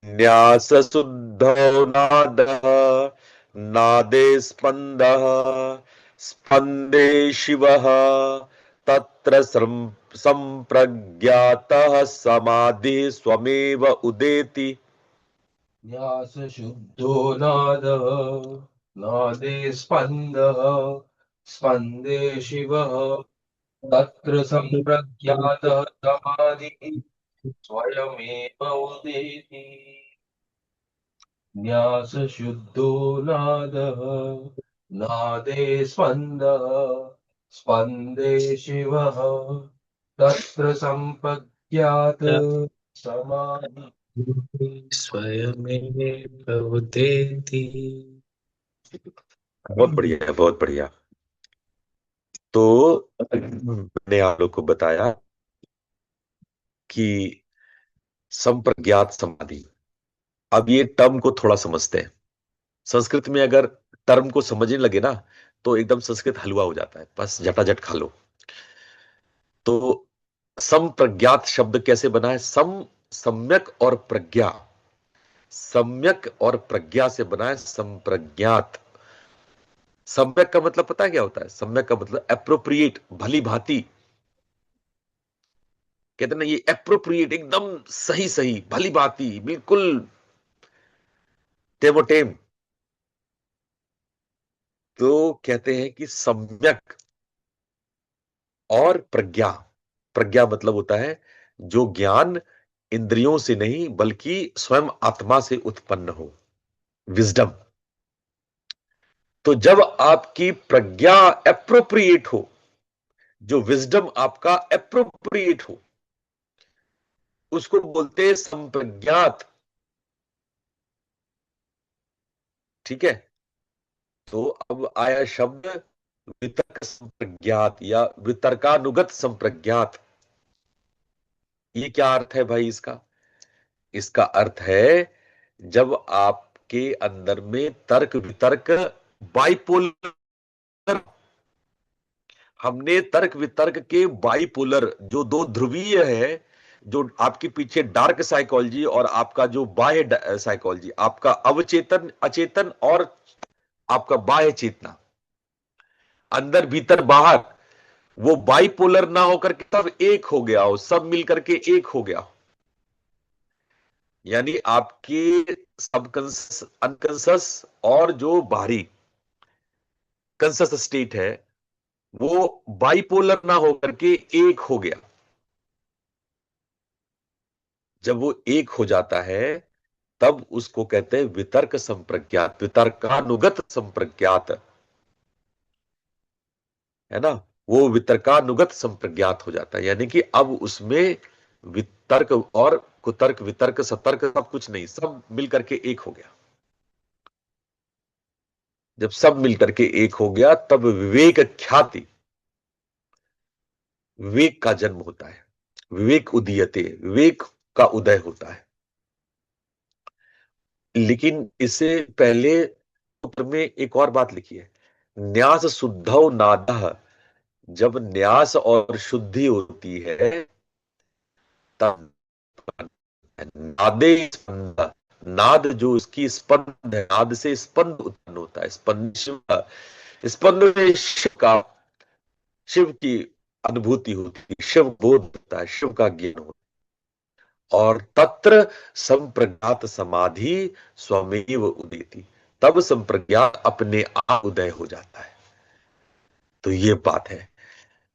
न्यास शुद्धो नादः, नादे स्पंदः, स्पंदे शिवः, तत्र संप्रज्ञातः समाधि स्वमेव उदेति। न्यास शुद्धो नादः, नादे स्पन्दः, स्पन्दे शिवः, तत्र सम्प्रज्ञातः समाधिः स्वयमेव उदेति। न्यास शुद्धो नादः, नादे स्पन्दः, स्पन्दे शिवः, तत्र सम्प्रज्ञात समाधि। स्वयमेव उदेति। बहुत बढ़िया है, बहुत बढ़िया। तो मैंने आप लोग को बताया कि संप्रज्ञात समाधि। अब ये टर्म को थोड़ा समझते हैं। संस्कृत में अगर टर्म को समझने लगे ना, तो एकदम संस्कृत हलवा हो जाता है, बस झटाझट खा लो। तो संप्रज्ञात शब्द कैसे बना है? सम्यक और प्रज्ञा, सम्यक और प्रज्ञा से बना है संप्रज्ञात। सम्यक का मतलब पता है क्या होता है? सम्यक का मतलब एप्रोप्रिएट, भली भांति। कहते हैं ना, ये एप्रोप्रिएट, एकदम सही सही, भली भांति, बिल्कुल टेमोटेम। तो कहते हैं कि सम्यक और प्रज्ञा। प्रज्ञा मतलब होता है जो ज्ञान इंद्रियों से नहीं बल्कि स्वयं आत्मा से उत्पन्न हो, विजडम। तो जब आपकी प्रज्ञा एप्रोप्रिएट हो, जो विजडम आपका एप्रोप्रिएट हो, उसको बोलते हैं संप्रज्ञात। ठीक है। तो अब आया शब्द वितर्क संप्रज्ञात या वितर्कानुगत संप्रज्ञात। ये क्या अर्थ है भाई इसका? इसका अर्थ है जब आपके अंदर में तर्क वितर्क बाइपोलर, हमने तर्क वितर्क के बाइपोलर, जो दो ध्रुवीय है, जो आपके पीछे डार्क साइकोलॉजी और आपका जो बाह्य साइकोलॉजी, आपका अवचेतन अचेतन और आपका बाह्य चेतना, अंदर भीतर बाहर, वो बाइपोलर ना होकर के तब एक हो गया हो, सब मिलकर के एक हो गया हो। यानी आपके सबकॉन्शियस, अनकॉन्शियस और जो बाहरी कॉन्शियस स्टेट है, वो बाइपोलर ना होकर के एक हो गया। जब वो एक हो जाता है, तब उसको कहते हैं वितर्क संप्रज्ञात, वितर्कानुगत संप्रज्ञात, है ना। वो वितर्कानुगत संप्रज्ञात हो जाता है, यानी कि अब उसमें वितर्क और कुतर्क, वितर्क सतर्क सब कुछ नहीं, सब मिलकर के एक हो गया। जब सब मिलकर के एक हो गया, तब विवेक ख्याति, विवेक का जन्म होता है। विवेक उदीयते, विवेक का उदय होता है। लेकिन इससे पहले सूत्र में एक और बात लिखी है, न्यास शुद्धौ नादः। जब न्यास और शुद्धि होती है, तब नादे स्पंद, नाद जो इसकी स्पंद है, नाद से स्पंद उत्पन्न होता है। स्पंद शिव, स्पंद में शिव की अनुभूति होती है, शिव बोध होता है, शिव का ज्ञान होता है। और तत्र संप्रज्ञात समाधि स्वमेव उदेति, तब संप्रज्ञात अपने आप उदय हो जाता है। तो ये बात है।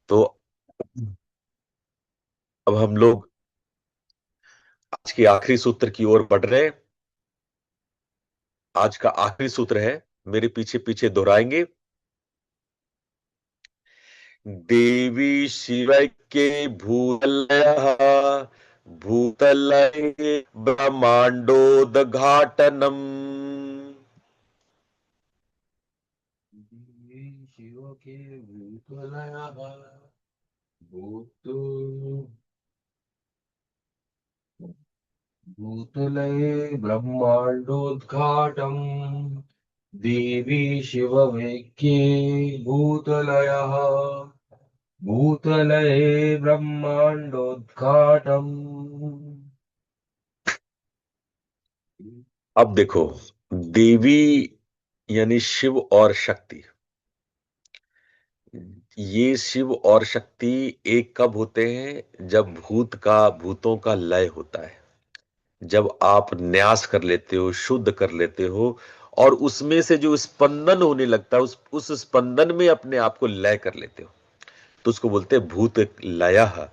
तो अब हम लोग आज के आखिरी सूत्र की ओर बढ़ रहे हैं। आज का आखिरी सूत्र है, मेरे पीछे पीछे दोहराएंगे। देवी शिवैक्ये भूतलयः भूतलये ब्रह्मांडोद्घाटनम्। शिव के भूतलयः भूतो भूतलये ब्रह्माण्डोद्घाटम् देवी शिववेक्ये भूतलयः भूतलये ब्रह्माण्डोद्घाटम्। अब देखो, देवी यानी शिव और शक्ति, ये शिव और शक्ति एक कब होते हैं? जब भूतों का लय होता है, जब आप न्यास कर लेते हो, शुद्ध कर लेते हो, और उसमें से जो स्पंदन होने लगता है, उस स्पंदन में अपने आप को लय कर लेते हो, तो उसको बोलते हैं भूत लय।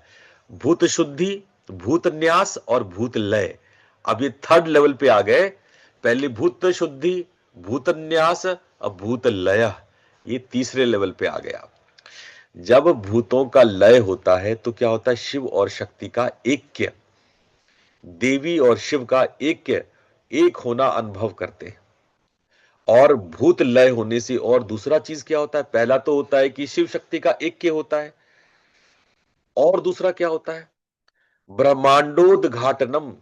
भूत शुद्धि, भूत न्यास और भूत लय। अब ये थर्ड लेवल पे आ गए। पहले भूत शुद्धि, भूत न्यास, अब भूत लय, ये तीसरे लेवल पे आ गया। जब भूतों का लय होता है तो क्या होता है? शिव और शक्ति का ऐक्य, देवी और शिव का ऐक्य, एक होना अनुभव करते हैं। और भूत लय होने से और दूसरा चीज क्या होता है? पहला तो होता है कि शिव शक्ति का ऐक्य होता है, और दूसरा क्या होता है? ब्रह्मांडोद्घाटनम,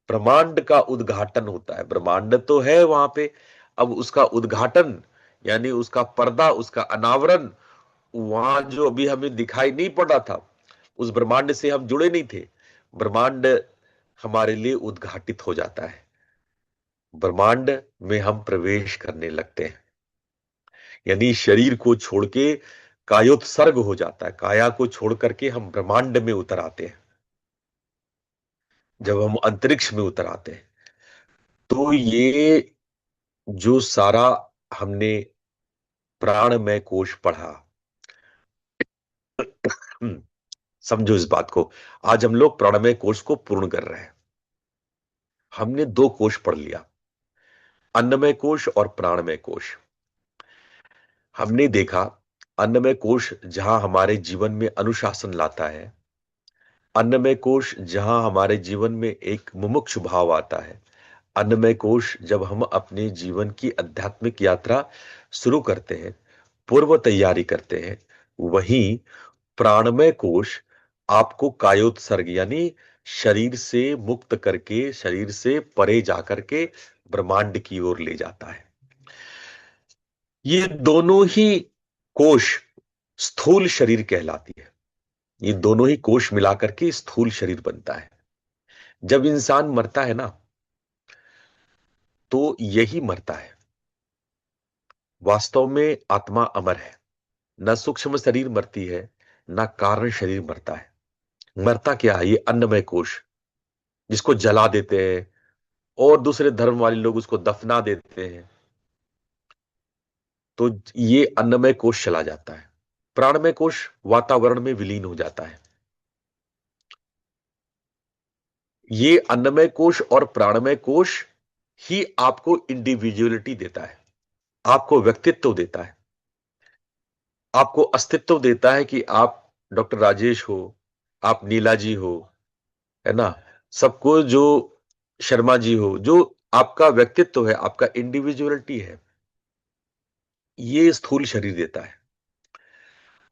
ब्रह्मांड का उद्घाटन होता है। ब्रह्मांड तो है वहां पे, अब उसका उद्घाटन यानी उसका पर्दा, उसका अनावरण, वहां जो अभी हमें दिखाई नहीं पड़ रहा था, उस ब्रह्मांड से हम जुड़े नहीं थे, ब्रह्मांड हमारे लिए उद्घाटित हो जाता है। ब्रह्मांड में हम प्रवेश करने लगते हैं, यानी शरीर को छोड़ के कायोत्सर्ग हो जाता है। काया को छोड़ करके हम ब्रह्मांड में उतर आते हैं। जब हम अंतरिक्ष में उतर आते हैं, तो ये जो सारा हमने प्राणमय कोश पढ़ा, समझो इस बात को। आज हम लोग प्राणमय कोश को पूर्ण कर रहे हैं। हमने दो कोश पढ़ लिया, अन्नमय कोश और प्राणमय कोश। हमने देखा अन्नमय कोश जहां हमारे जीवन में अनुशासन लाता है, अन्नमय कोश जहां हमारे जीवन में एक मुमुक्षु भाव आता है, अन्नमय कोश जब हम अपने जीवन की आध्यात्मिक यात्रा शुरू करते हैं, पूर्व तैयारी करते हैं, वहीं प्राणमय कोश आपको कायोत्सर्ग यानी शरीर से मुक्त करके, शरीर से परे जाकर के ब्रह्मांड की ओर ले जाता है। ये दोनों ही कोश स्थूल शरीर कहलाती है। ये दोनों ही कोश मिलाकर के स्थूल शरीर बनता है। जब इंसान मरता है ना, तो यही मरता है। वास्तव में आत्मा अमर है। न सूक्ष्म शरीर मरती है, न कारण शरीर मरता है। मरता क्या है? ये अन्नमय कोश, जिसको जला देते हैं और दूसरे धर्म वाले लोग उसको दफना देते हैं, तो ये अन्नमय कोश चला जाता है। प्राणमय कोश वातावरण में विलीन हो जाता है। ये अन्नमय कोश और प्राणमय कोश ही आपको इंडिविजुअलिटी देता है, आपको व्यक्तित्व देता है, आपको अस्तित्व देता है कि आप डॉक्टर राजेश हो, आप नीला जी हो, है ना, सबको जो शर्मा जी हो, जो आपका व्यक्तित्व है, आपका इंडिविजुअलिटी है, ये स्थूल शरीर देता है।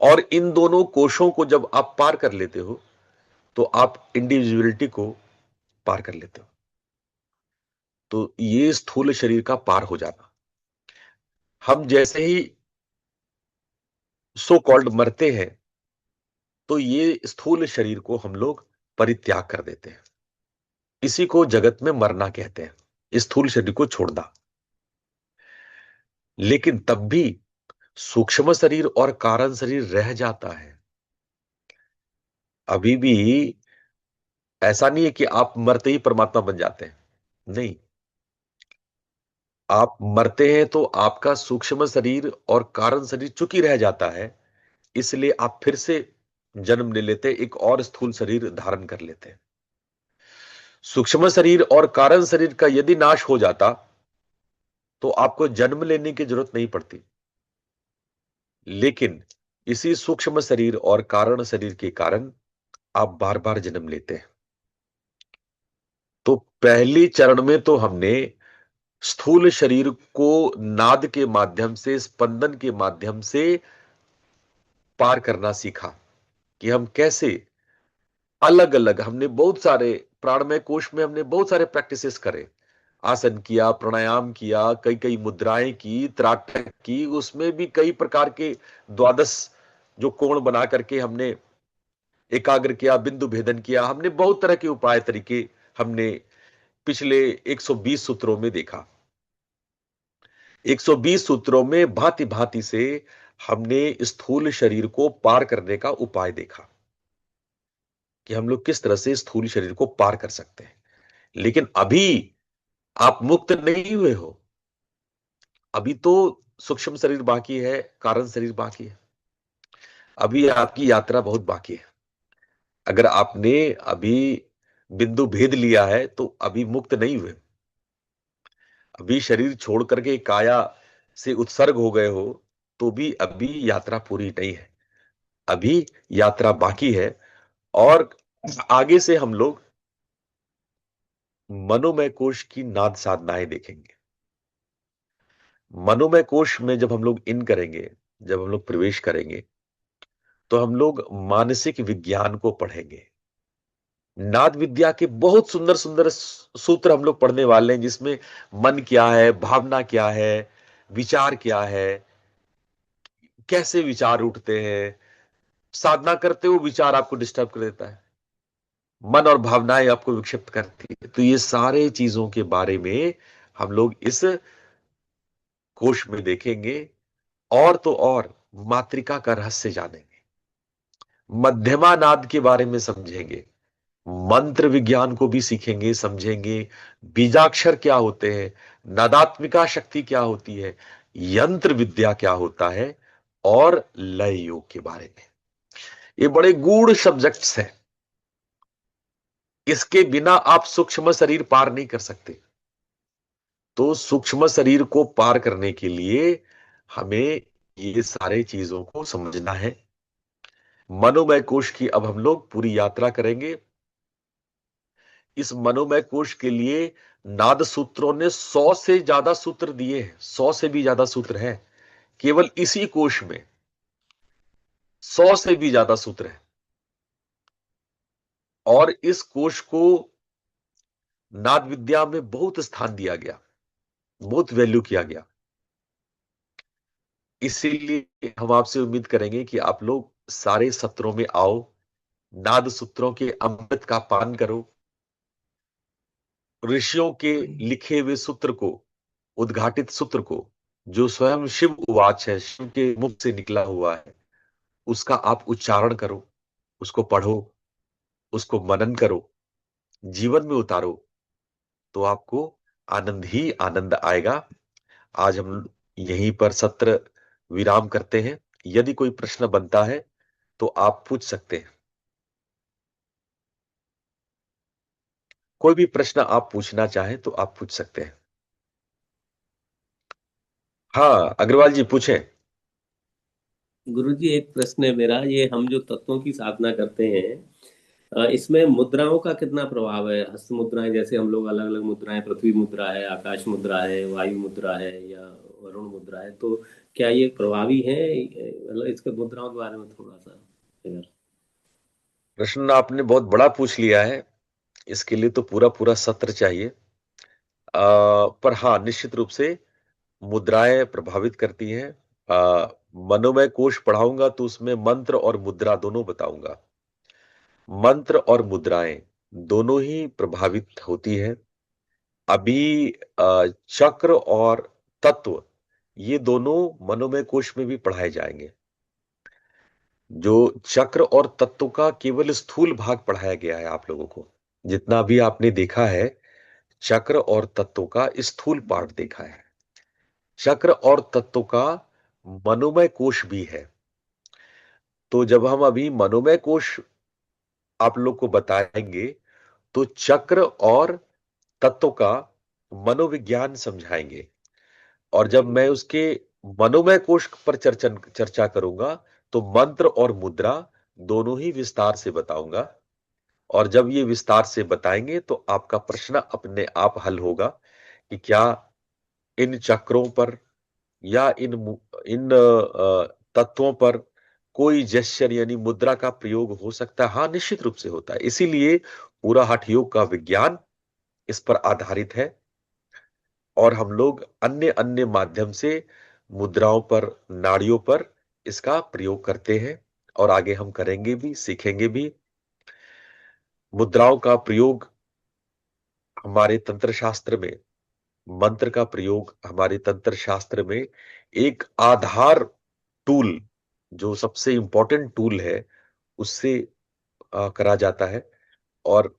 और इन दोनों कोशों को जब आप पार कर लेते हो, तो आप इंडिविजुअलिटी को पार कर लेते हो। तो ये स्थूल शरीर का पार हो जाना। हम जैसे ही सो कॉल्ड मरते हैं, तो ये स्थूल शरीर को हम लोग परित्याग कर देते हैं। इसी को जगत में मरना कहते हैं, स्थूल शरीर को छोड़ना। लेकिन तब भी सूक्ष्म शरीर और कारण शरीर रह जाता है। अभी भी ऐसा नहीं है कि आप मरते ही परमात्मा बन जाते हैं, नहीं। आप मरते हैं तो आपका सूक्ष्म शरीर और कारण शरीर चूंकि रह जाता है, इसलिए आप फिर से जन्म ले लेते हैं, एक और स्थूल शरीर धारण कर लेते हैं। सूक्ष्म शरीर और कारण शरीर का यदि नाश हो जाता तो आपको जन्म लेने की जरूरत नहीं पड़ती, लेकिन इसी सूक्ष्म शरीर और कारण शरीर के कारण आप बार बार जन्म लेते हैं। तो पहली चरण में तो हमने स्थूल शरीर को नाद के माध्यम से, स्पंदन के माध्यम से पार करना सीखा कि हम कैसे अलग अलग, हमने बहुत सारे प्राणमय कोश में हमने बहुत सारे प्रैक्टिसेस करे, आसन किया, प्राणायाम किया, कई कई मुद्राएं की, त्राटक की, उसमें भी कई प्रकार के द्वादश जो कोण बना करके हमने एकाग्र किया, बिंदु भेदन किया, हमने बहुत तरह के उपाय तरीके हमने पिछले 120 सूत्रों में देखा। 120 सूत्रों में भांति भांति से हमने स्थूल शरीर को पार करने का उपाय देखा कि हम लोग किस तरह से स्थूल शरीर को पार कर सकते हैं। लेकिन अभी आप मुक्त नहीं हुए हो, अभी तो सूक्ष्म शरीर बाकी है, कारण शरीर बाकी है, अभी आपकी यात्रा बहुत बाकी है। अगर आपने अभी बिंदु भेद लिया है तो अभी मुक्त नहीं हुए, अभी शरीर छोड़ करके काया से उत्सर्ग हो गए हो तो भी अभी यात्रा पूरी नहीं है, अभी यात्रा बाकी है। और आगे से हम लोग मनोमय कोश की नाद साधनाएं देखेंगे। मनोमय कोश में जब हम लोग इन करेंगे, जब हम लोग प्रवेश करेंगे, तो हम लोग मानसिक विज्ञान को पढ़ेंगे। नाद विद्या के बहुत सुंदर सुंदर सूत्र हम लोग पढ़ने वाले हैं, जिसमें मन क्या है, भावना क्या है, विचार क्या है, कैसे विचार उठते हैं, साधना करते हुए विचार आपको डिस्टर्ब कर देता है, मन और भावनाएं आपको विक्षिप्त करती है। तो ये सारे चीजों के बारे में हम लोग इस कोश में देखेंगे। और तो और मातृका का रहस्य जानेंगे, मध्यमा नाद के बारे में समझेंगे, मंत्र विज्ञान को भी सीखेंगे, समझेंगे, बीजाक्षर क्या होते हैं, नादात्मिका शक्ति क्या होती है, यंत्र विद्या क्या होता है, और लय योग के बारे में। ये बड़े गूढ़ सब्जेक्ट्स हैं, इसके बिना आप सूक्ष्म शरीर पार नहीं कर सकते। तो सूक्ष्म शरीर को पार करने के लिए हमें ये सारे चीजों को समझना है। मनोमय कोश की अब हम लोग पूरी यात्रा करेंगे। इस मनोमय कोश के लिए नाद सूत्रों ने 100 से ज्यादा सूत्र दिए हैं, 100 से भी ज्यादा सूत्र हैं केवल इसी कोश में, 100 से भी ज्यादा सूत्र हैं। और इस कोश को नाद विद्या में बहुत स्थान दिया गया, बहुत वैल्यू किया गया। इसीलिए हम आपसे उम्मीद करेंगे कि आप लोग सारे सत्रों में आओ, नाद सूत्रों के अमृत का पान करो, ऋषियों के लिखे हुए सूत्र को, उद्घाटित सूत्र को, जो स्वयं शिव उवाच है, शिव के मुख से निकला हुआ है, उसका आप उच्चारण करो, उसको पढ़ो, उसको मनन करो, जीवन में उतारो, तो आपको आनंद ही आनंद आएगा। आज हम यहीं पर सत्र विराम करते हैं। यदि कोई प्रश्न बनता है तो आप पूछ सकते हैं, कोई भी प्रश्न आप पूछना चाहें तो आप पूछ सकते हैं। हाँ अग्रवाल जी पूछें। गुरुजी एक प्रश्न है मेरा, ये हम जो तत्वों की साधना करते हैं, इसमें मुद्राओं का कितना प्रभाव है? हस्त मुद्राएं, जैसे हम लोग अलग अलग मुद्राएं, पृथ्वी मुद्रा है, आकाश मुद्रा है, वायु मुद्रा है, या वरुण मुद्रा है, तो क्या ये प्रभावी है? मतलब इसके मुद्राओं के बारे में थोड़ा सा अगर। प्रश्न आपने बहुत बड़ा पूछ लिया है, इसके लिए तो पूरा पूरा सत्र चाहिए। पर हाँ, निश्चित रूप से मुद्राएं प्रभावित करती हैं। मनोमय कोश पढ़ाऊंगा तो उसमें मंत्र और मुद्रा दोनों बताऊंगा। मंत्र और मुद्राएं दोनों ही प्रभावित होती है। अभी चक्र और तत्व ये दोनों मनोमय कोश में भी पढ़ाए जाएंगे। जो चक्र और तत्व का केवल स्थूल भाग पढ़ाया गया है आप लोगों को, जितना भी आपने देखा है चक्र और तत्व का स्थूल पार्ट देखा है, चक्र और तत्व का मनोमय कोश भी है। तो जब हम अभी मनोमय कोश आप लोग को बताएंगे तो चक्र और तत्व का मनोविज्ञान समझाएंगे। और जब मैं उसके मनोमय कोश पर चर्चा करूंगा तो मंत्र और मुद्रा दोनों ही विस्तार से बताऊंगा। और जब ये विस्तार से बताएंगे तो आपका प्रश्न अपने आप हल होगा कि क्या इन चक्रों पर या इन तत्वों पर कोई जेस्चर यानी मुद्रा का प्रयोग हो सकता है। हाँ, निश्चित रूप से होता है। इसीलिए पूरा हठ योग का विज्ञान इस पर आधारित है और हम लोग अन्य अन्य माध्यम से मुद्राओं पर, नाड़ियों पर इसका प्रयोग करते हैं और आगे हम करेंगे भी, सीखेंगे भी। मुद्राओं का प्रयोग हमारे तंत्र शास्त्र में, मंत्र का प्रयोग हमारे तंत्र शास्त्र में एक आधार टूल, जो सबसे इंपॉर्टेंट टूल है, उससे करा जाता है। और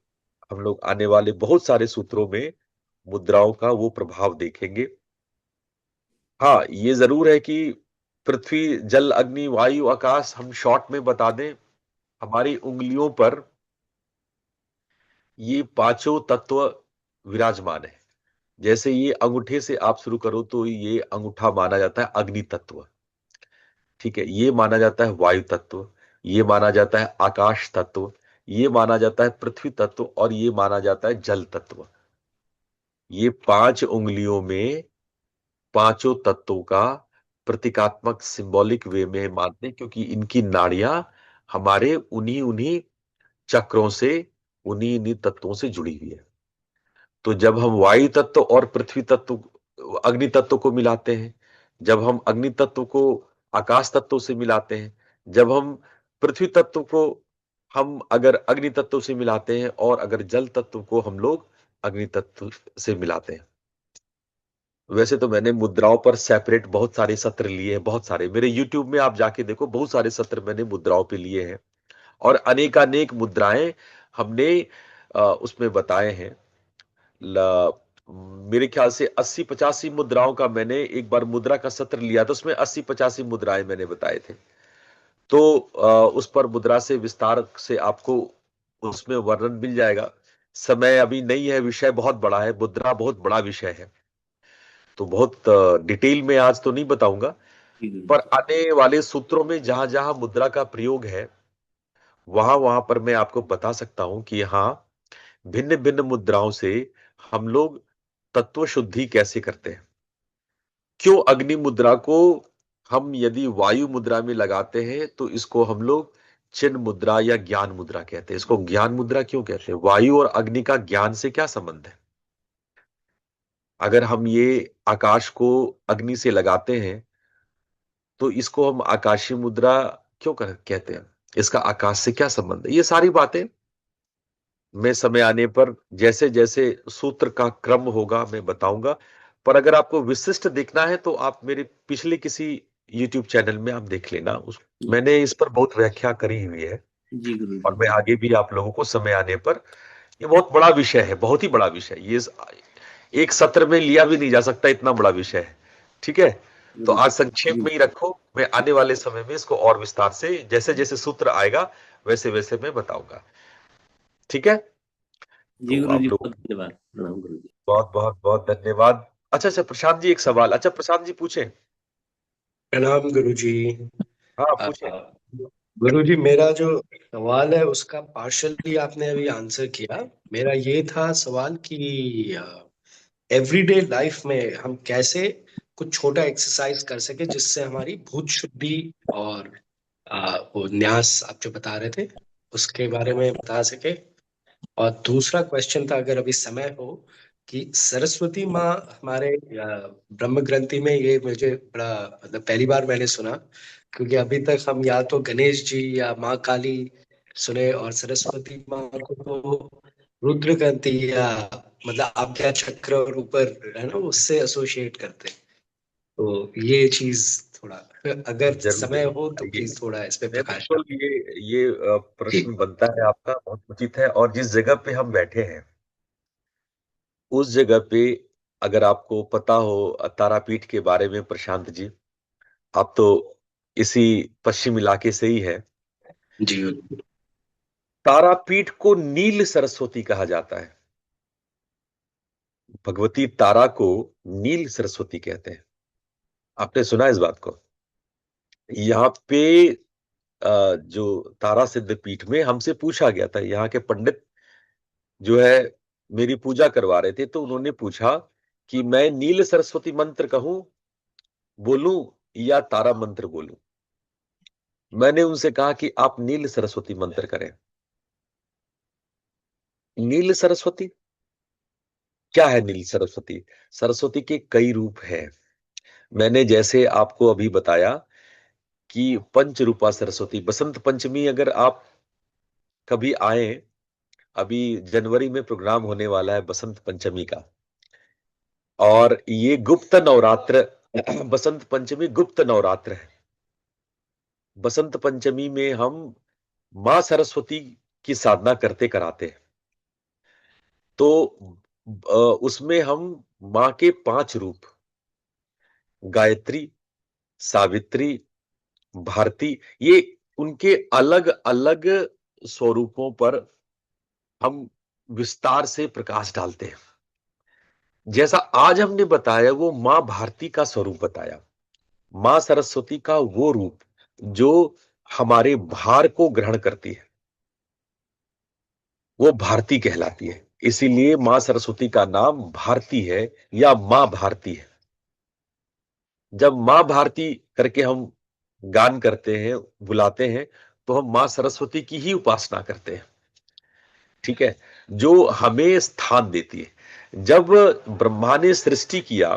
हम लोग आने वाले बहुत सारे सूत्रों में मुद्राओं का वो प्रभाव देखेंगे। हाँ, ये जरूर है कि पृथ्वी, जल, अग्नि, वायु, आकाश हम शॉर्ट में बता दें। हमारी उंगलियों पर ये पांचों तत्व विराजमान है। जैसे ये अंगूठे से आप शुरू करो तो ये अंगूठा माना जाता है अग्नि तत्व, ठीक है। ये माना जाता है वायु तत्व, ये माना जाता है आकाश तत्व, ये माना जाता है पृथ्वी तत्व और ये माना जाता है जल तत्व। ये पांच उंगलियों में पांचों तत्वों का प्रतीकात्मक सिंबॉलिक वे में मानते हैं, क्योंकि इनकी नाड़ियां हमारे उन्हीं उन्हीं चक्रों से, उन्हीं उन्हीं तत्वों से जुड़ी हुई है। तो जब हम वायु तत्व और पृथ्वी तत्व, अग्नि तत्व को मिलाते हैं, जब हम अग्नि तत्व को आकाश तत्व से मिलाते हैं, जब हम पृथ्वी तत्व को हम अगर अग्नि तत्व से मिलाते हैं और अगर जल तत्व को हम लोग अग्नि तत्व से मिलाते हैं। वैसे तो मैंने मुद्राओं पर सेपरेट बहुत सारे सत्र लिए हैं, बहुत सारे। मेरे YouTube में आप जाके देखो, बहुत सारे सत्र मैंने मुद्राओं पे लिए हैं और अनेकानेक मुद्राएं हमने उसमें बताए हैं। मेरे ख्याल से 80-85 मुद्राओं का मैंने एक बार मुद्रा का सत्र लिया था, उसमें 80-85 मुद्राएं मैंने बताए थे। तो उस पर मुद्रा से विस्तार से आपको उसमें वर्णन मिल जाएगा। समय अभी नहीं है, विषय बहुत बड़ा है, मुद्रा बहुत बड़ा विषय है, तो बहुत डिटेल में आज तो नहीं बताऊंगा। पर आने वाले सूत्रों में जहां जहां मुद्रा का प्रयोग है वहां वहां पर मैं आपको बता सकता हूं कि हाँ, भिन्न भिन्न मुद्राओं से हम लोग तत्व शुद्धि कैसे करते हैं। क्यों अग्नि मुद्रा को हम यदि वायु मुद्रा में लगाते हैं तो इसको हम लोग चिन्ह मुद्रा या ज्ञान मुद्रा कहते हैं। इसको ज्ञान मुद्रा क्यों कहते हैं? वायु और अग्नि का ज्ञान से क्या संबंध है? अगर हम ये आकाश को अग्नि से लगाते हैं तो इसको हम आकाशीय मुद्रा क्यों कहते हैं? इसका आकाश से क्या संबंध है? ये सारी बातें मैं समय आने पर, जैसे जैसे सूत्र का क्रम होगा, मैं बताऊंगा। पर अगर आपको विशिष्ट देखना है तो आप मेरे पिछले किसी YouTube चैनल में आप देख लेना, मैंने इस पर बहुत व्याख्या करी हुई है। जी गुरु और जी। मैं आगे भी आप लोगों को समय आने पर, ये बहुत बड़ा विषय है, बहुत ही बड़ा विषय। ये एक सत्र में लिया भी नहीं जा सकता, इतना बड़ा विषय है, ठीक है। तो गुरु आज जी। संक्षेप में ही रखो, मैं आने वाले समय में इसको और विस्तार से, जैसे जैसे सूत्र आएगा वैसे वैसे मैं बताऊंगा, ठीक है। जी तो गुरु जी, आप लोग बहुत धन्यवाद, प्रणाम गुरु जी। बहुत बहुत बहुत धन्यवाद। अच्छा अच्छा, प्रशांत जी एक सवाल, अच्छा प्रशांत जी पूछें। प्रणाम गुरुजी। हाँ अ, पूछें। गुरुजी, मेरा जो सवाल है उसका पार्शली आपने अभी आंसर किया। मेरा ये था सवाल कि एवरीडे लाइफ में हम कैसे कुछ छोटा एक्सरसाइज कर सके जिससे हमारी भूत शुद्धि और वो न्यास आप जो बता रहे थे उसके बारे में बता सके। और दूसरा क्वेश्चन था, अगर अभी समय हो, कि सरस्वती माँ हमारे ब्रह्म ग्रंथि में, ये मुझे बड़ा मतलब पहली बार मैंने सुना, क्योंकि अभी तक हम या तो गणेश जी या माँ काली सुने, और सरस्वती माँ को तो रुद्र ग्रंथि या मतलब आज्ञा चक्र और ऊपर है ना उससे एसोसिएट करते हैं। तो ये चीज थोड़ा, अगर जरूर समय जरूर, हो तो आइए। प्लीज थोड़ा इस पे मैं प्रकाश बिल्कुल, ये डालिए। प्रश्न बनता है आपका, बहुत उचित है। और जिस जगह पे हम बैठे हैं उस जगह पे अगर आपको पता हो तारापीठ के बारे में प्रशांत जी, आप तो इसी पश्चिम इलाके से ही है। जी तारापीठ को नील सरस्वती कहा जाता है। भगवती तारा को नील सरस्वती कहते हैं। आपने सुना इस बात को? यहाँ पे जो तारा सिद्ध पीठ में हमसे पूछा गया था, यहाँ के पंडित जो है मेरी पूजा करवा रहे थे, तो उन्होंने पूछा कि मैं नील सरस्वती मंत्र कहूं, बोलूं या तारा मंत्र बोलूं। मैंने उनसे कहा कि आप नील सरस्वती मंत्र करें। नील सरस्वती क्या है? नील सरस्वती, सरस्वती के कई रूप हैं। मैंने जैसे आपको अभी बताया कि पंच रूपा सरस्वती, बसंत पंचमी अगर आप कभी आए, अभी जनवरी में प्रोग्राम होने वाला है बसंत पंचमी का, और ये गुप्त नवरात्र बसंत पंचमी गुप्त नवरात्र है। बसंत पंचमी में हम मां सरस्वती की साधना करते कराते हैं। तो उसमें हम मां के 5 रूप, गायत्री, सावित्री, भारती, ये उनके अलग अलग स्वरूपों पर हम विस्तार से प्रकाश डालते हैं। जैसा आज हमने बताया वो मां भारती का स्वरूप बताया, मां सरस्वती का वो रूप जो हमारे भार को ग्रहण करती है, वो भारती कहलाती है। इसीलिए मां सरस्वती का नाम भारती है या मां भारती है। जब मां भारती करके हम गान करते हैं, बुलाते हैं, तो हम मां सरस्वती की ही उपासना करते हैं। ठीक है, जो हमें स्थान देती है। जब ब्रह्मा ने सृष्टि किया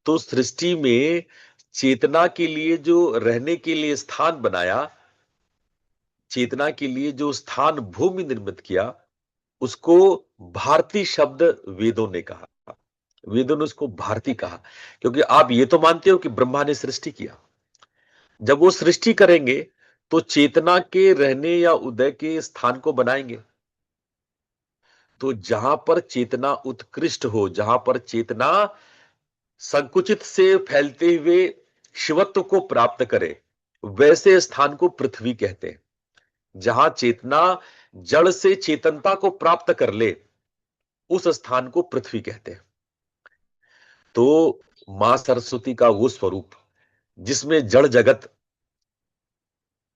तो सृष्टि में चेतना के लिए जो रहने के लिए स्थान बनाया, चेतना के लिए जो स्थान भूमि निर्मित किया, उसको भारती शब्द वेदों ने कहा। वेदों ने उसको भारती कहा, क्योंकि आप ये तो मानते हो कि ब्रह्मा ने सृष्टि किया। जब वो सृष्टि करेंगे तो चेतना के रहने या उदय के स्थान को बनाएंगे। तो जहां पर चेतना उत्कृष्ट हो, जहां पर चेतना संकुचित से फैलते हुए शिवत्व को प्राप्त करे, वैसे स्थान को पृथ्वी कहते हैं। जहां चेतना जड़ से चेतनता को प्राप्त कर ले, उस स्थान को पृथ्वी कहते हैं। तो मां सरस्वती का वो स्वरूप जिसमें जड़ जगत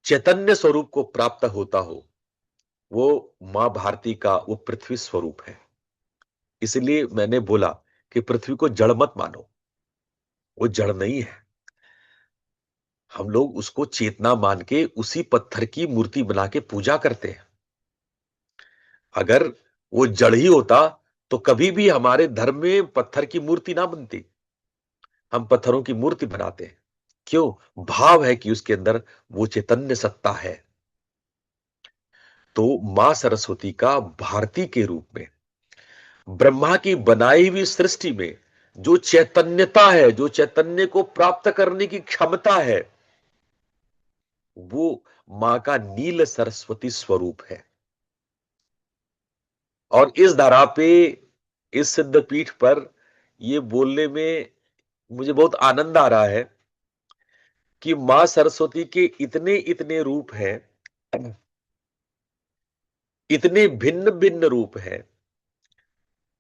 चैतन्य स्वरूप को प्राप्त होता हो, वो मां भारती का वो पृथ्वी स्वरूप है। इसलिए मैंने बोला कि पृथ्वी को जड़ मत मानो, वो जड़ नहीं है। हम लोग उसको चेतना मान के उसी पत्थर की मूर्ति बना के पूजा करते हैं। अगर वो जड़ ही होता तो कभी भी हमारे धर्म में पत्थर की मूर्ति ना बनती। हम पत्थरों की मूर्ति बनाते हैं। क्यों? भाव है कि उसके अंदर वो चैतन्य सत्ता है। तो मां सरस्वती का भारती के रूप में ब्रह्मा की बनाई हुई सृष्टि में जो चैतन्यता है, जो चैतन्य को प्राप्त करने की क्षमता है, वो मां का नील सरस्वती स्वरूप है। और इस धरा पे, इस सिद्ध पीठ पर ये बोलने में मुझे बहुत आनंद आ रहा है कि मां सरस्वती के इतने इतने रूप हैं, इतने भिन्न भिन्न रूप हैं,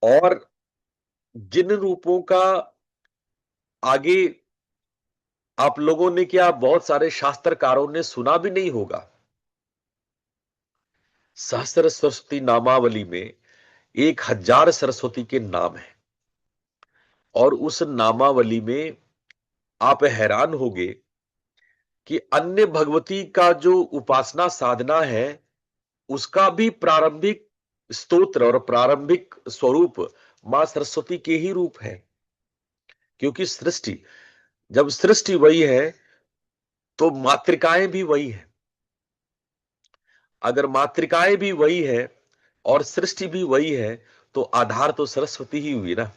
और जिन रूपों का आगे आप लोगों ने, क्या बहुत सारे शास्त्रकारों ने सुना भी नहीं होगा। सहस्र सरस्वती नामावली में 1000 सरस्वती के नाम है, और उस नामावली में आप हैरान होंगे कि अन्य भगवती का जो उपासना साधना है, उसका भी प्रारंभिक स्तोत्र और प्रारंभिक स्वरूप मां सरस्वती के ही रूप है। क्योंकि सृष्टि, जब सृष्टि वही है तो मातृकाएं भी वही है। अगर मातृकाएं भी वही है और सृष्टि भी वही है, तो आधार तो सरस्वती ही हुई ना।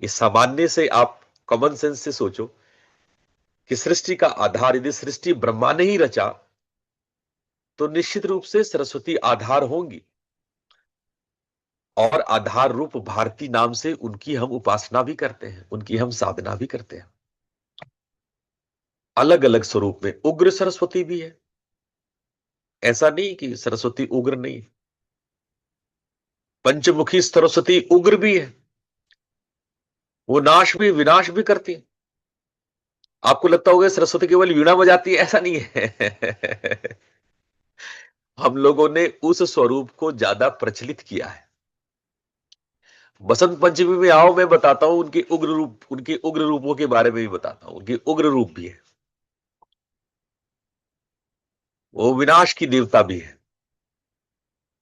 ये सामान्य से आप कॉमन सेंस से सोचो कि सृष्टि का आधार, यदि सृष्टि ब्रह्मा ने ही रचा, तो निश्चित रूप से सरस्वती आधार होंगी। और आधार रूप भारती नाम से उनकी हम उपासना भी करते हैं, उनकी हम साधना भी करते हैं, अलग अलग स्वरूप में। उग्र सरस्वती भी है, ऐसा नहीं कि सरस्वती उग्र नहीं है। पंचमुखी सरस्वती उग्र भी है, वो नाश भी विनाश भी करती है। आपको लगता होगा सरस्वती केवल वीणा बजाती है, ऐसा नहीं है। हम लोगों ने उस स्वरूप को ज्यादा प्रचलित किया है। बसंत पंचमी में आओ, मैं बताता हूं उनके उग्र रूप, उनके उग्र रूपों के बारे में भी बताता हूं। उनके उग्र रूप भी है, वो विनाश की देवता भी है।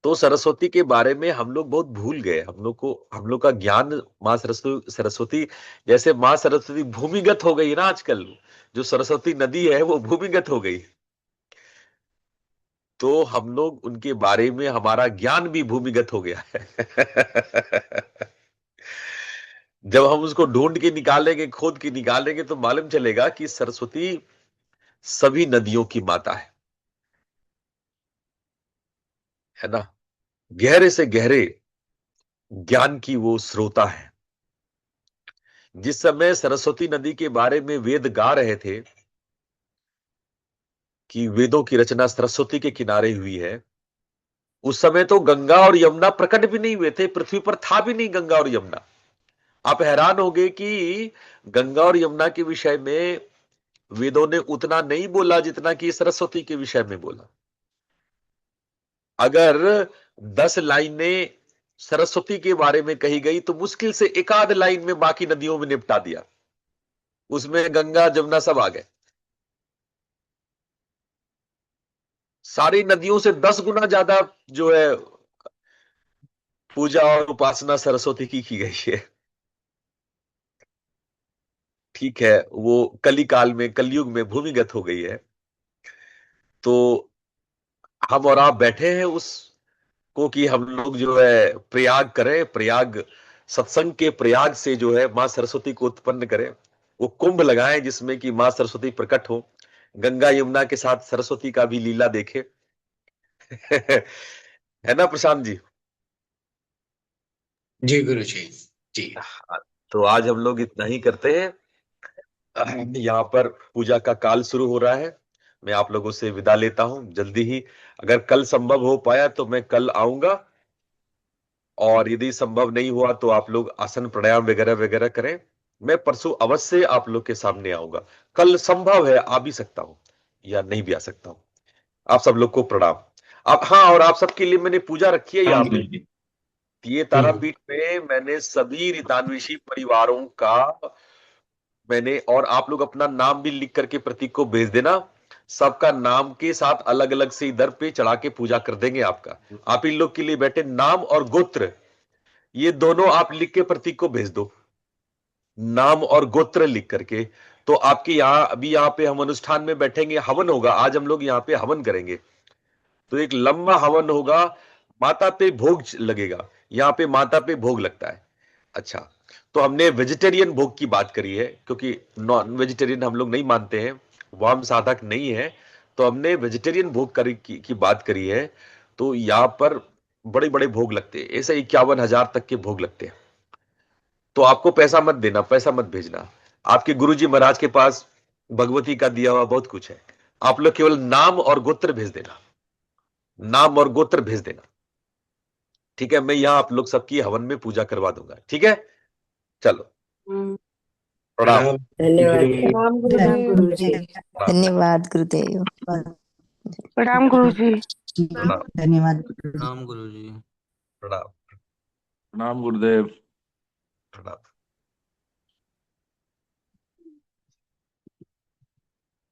तो सरस्वती के बारे में हम लोग बहुत भूल गए। हम लोग का ज्ञान मां सरस्वती सरस्वती जैसे मां सरस्वती भूमिगत हो गई ना आजकल। जो सरस्वती नदी है वो भूमिगत हो गई, तो हम लोग उनके बारे में हमारा ज्ञान भी भूमिगत हो गया है। जब हम उसको ढूंढ के निकालेंगे, खोद के निकालेंगे, तो मालूम चलेगा कि सरस्वती सभी नदियों की माता है ना। गहरे से गहरे ज्ञान की वो स्रोता है। जिस समय सरस्वती नदी के बारे में वेद गा रहे थे कि वेदों की रचना सरस्वती के किनारे हुई है, उस समय तो गंगा और यमुना प्रकट भी नहीं हुए थे, पृथ्वी पर था भी नहीं गंगा और यमुना। आप हैरान होंगे कि गंगा और यमुना के विषय में वेदों ने उतना नहीं बोला जितना कि सरस्वती के विषय में बोला। अगर 10 लाइनें सरस्वती के बारे में कही गई तो मुश्किल से एक आध लाइन में बाकी नदियों में निपटा दिया, उसमें गंगा जमुना सब आ गए। सारी नदियों से 10 गुना ज्यादा जो है पूजा और उपासना सरस्वती की गई है। ठीक है, वो कली काल में, कलयुग में भूमिगत हो गई है। तो हम और आप बैठे हैं उस को कि हम लोग जो है प्रयाग करें, प्रयाग सत्संग के प्रयाग से जो है मां सरस्वती को उत्पन्न करें। वो कुंभ लगाएं जिसमें कि मां सरस्वती प्रकट हो, गंगा यमुना के साथ सरस्वती का भी लीला देखे। है ना प्रशांत जी? जी गुरु जी। जी। तो आज हम लोग इतना ही करते हैं। यहाँ पर पूजा का काल शुरू हो रहा है। मैं आप लोगों से विदा लेता हूं जल्दी ही। अगर कल संभव हो पाया तो मैं कल आऊंगा, और यदि संभव नहीं हुआ तो आप लोग आसन प्राणायाम वगैरह वगैरह करें। मैं परसों अवश्य आप लोग के सामने आऊंगा। कल संभव है आ भी सकता हूं या नहीं भी आ सकता हूं। आप सब लोग को प्रणाम। आप, हाँ, और आप सबके लिए मैंने पूजा रखी है यहाँ हाँ पे। गुरु जी। ये तारापीठ में मैंने सभी रितान्विषी परिवारों का, मैंने, और आप लोग अपना नाम भी लिख करके प्रतीक को भेज देना। सबका नाम के साथ अलग अलग से इधर पे चढ़ा के पूजा कर देंगे आपका। आप इन लोग के लिए बैठे नाम और गोत्र, ये दोनों आप लिख के प्रतीक को भेज दो, नाम और गोत्र लिख करके। तो आपके यहाँ अभी यहाँ पे हम अनुष्ठान में बैठेंगे, हवन होगा आज, हम लोग यहाँ पे हवन करेंगे। तो एक लंबा हवन होगा, माता पे भोग लगेगा। यहाँ पे माता पे भोग लगता है। अच्छा, तो हमने वेजिटेरियन भोग की बात करी है, क्योंकि नॉन वेजिटेरियन हम लोग नहीं मानते हैं, वाम साधक नहीं है। तो हमने वेजिटेरियन भोग की बात करी है। तो यहाँ पर बड़े बड़े भोग लगते हैं, ऐसे 51,000 तक के भोग लगते हैं। तो आपको पैसा मत देना, पैसा मत भेजना। आपके गुरुजी महाराज के पास भगवती का दिया हुआ बहुत कुछ है। आप लोग केवल नाम और गोत्र भेज देना, नाम और गोत्र भेज देना। ठीक है, मैं यहां आप लोग सबकी हवन में पूजा करवा दूंगा। ठीक है, चलो, प्रणाम। प्रणाम धन्यवाद। गुरुदेव। प्रणाम प्रणाम गुरुदेव। गुरुजी। प्रणाम। धन्यवाद गुरुदेव। प्रणाम गुरुजी। प्रणाम। धन्यवाद गुरुजी। प्रणाम गुरुजी। प्रणाम। प्रणाम गुरुदेव। प्रणाम।